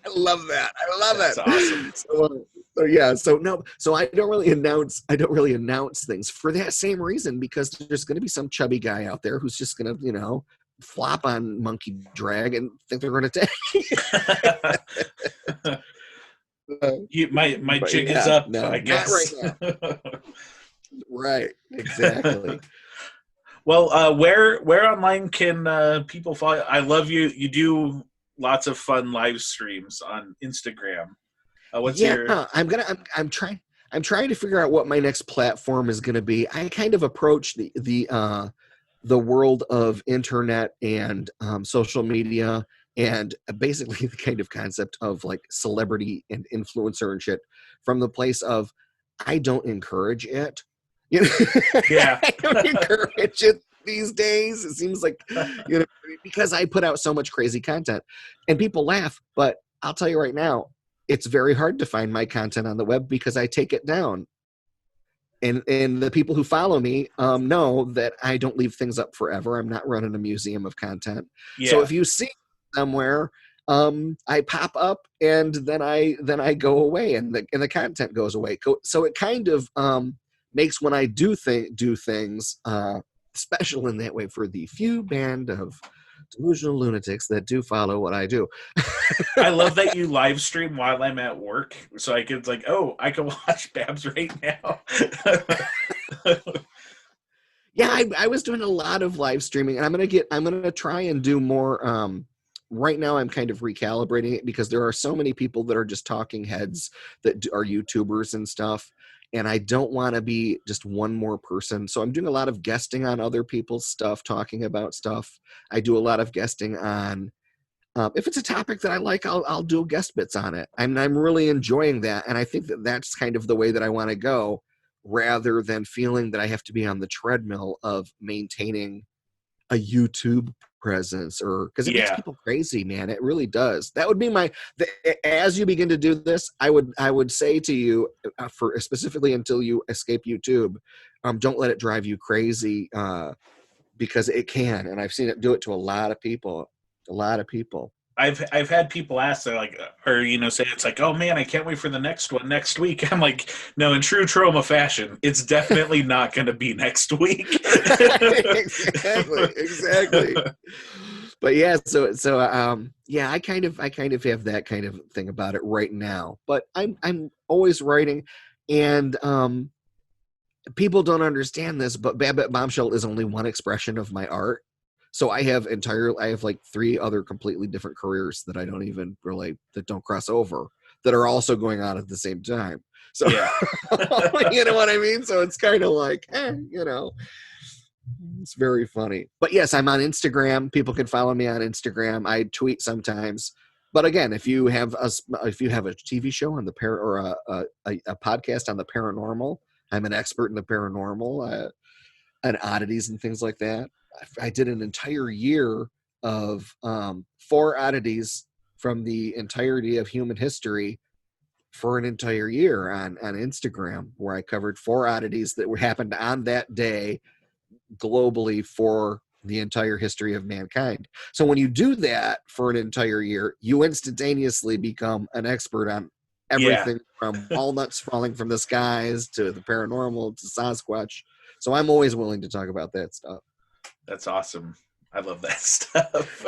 Speaker 7: I love that. I love
Speaker 1: That's
Speaker 7: it. Awesome. So I don't really announce things for that same reason, because there's going to be some chubby guy out there who's just going to, flop on monkey drag and think they're going to take.
Speaker 1: My jig is up,
Speaker 7: no,
Speaker 1: I guess.
Speaker 7: Not right now. Right, exactly.
Speaker 1: Well, where online can people follow? I love you. You do lots of fun live streams on Instagram. What's your?
Speaker 7: I'm trying to figure out what my next platform is going to be. I kind of approach the world of internet and social media and basically the kind of concept of like celebrity and influencer and shit from the place of I don't encourage it. You know?
Speaker 1: Yeah.
Speaker 7: I don't encourage it these days. It seems like, you know, because I put out so much crazy content and people laugh, but I'll tell you right now, it's very hard to find my content on the web because I take it down. And the people who follow me know that I don't leave things up forever. I'm not running a museum of content.
Speaker 1: Yeah.
Speaker 7: So if you see somewhere, I pop up and then I go away and the content goes away. So it kind of makes when I do things special in that way for the few band of delusional lunatics that do follow what I do.
Speaker 1: I love that you live stream while I'm at work, so I could I can watch Babs right now.
Speaker 7: Yeah, I was doing a lot of live streaming, and I'm gonna try and do more. Right now, I'm kind of recalibrating it because there are so many people that are just talking heads that are YouTubers and stuff, and I don't want to be just one more person. So I'm doing a lot of guesting on other people's stuff, talking about stuff. I do a lot of guesting on. If it's a topic that I like, I'll do guest bits on it. I'm really enjoying that, and I think that that's kind of the way that I want to go, rather than feeling that I have to be on the treadmill of maintaining a YouTube presence, or because it makes people crazy, man. It really does. That would be as you begin to do this, I would say to you, for specifically until you escape YouTube, don't let it drive you crazy, because it can, and I've seen it do it to a lot of people. I've
Speaker 1: had people ask, they're like, or say it's like, oh man, I can't wait for the next one next week. I'm like, no, in true Troma fashion, it's definitely not going to be next week.
Speaker 7: exactly. But yeah, so yeah, I kind of have that kind of thing about it right now. But I'm always writing, and people don't understand this, but Babette Bombshell is only one expression of my art. So I have like 3 other completely different careers that I don't even relate, that don't cross over, that are also going on at the same time. So,
Speaker 1: yeah.
Speaker 7: You know what I mean? So it's kind of like, it's very funny. But yes, I'm on Instagram. People can follow me on Instagram. I tweet sometimes. But again, if you have a TV show on the or a podcast on the paranormal, I'm an expert in the paranormal and oddities and things like that. I did an entire year of 4 oddities from the entirety of human history for an entire year on Instagram, where I covered 4 oddities that happened on that day globally for the entire history of mankind. So when you do that for an entire year, you instantaneously become an expert on everything from walnuts falling from the skies to the paranormal to Sasquatch. So I'm always willing to talk about that stuff.
Speaker 1: That's awesome. I love that stuff.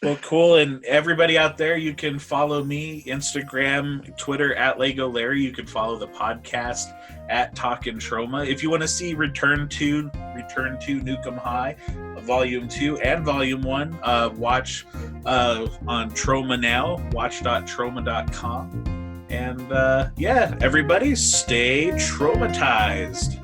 Speaker 1: Well, cool. And everybody out there, you can follow me, Instagram, Twitter at Lego Larry. You can follow the podcast at Talkin Troma. If you want to see Return to Nuke Em High, Volume 2 and Volume 1, watch on Troma Now, watch.troma.com. And everybody stay traumatized.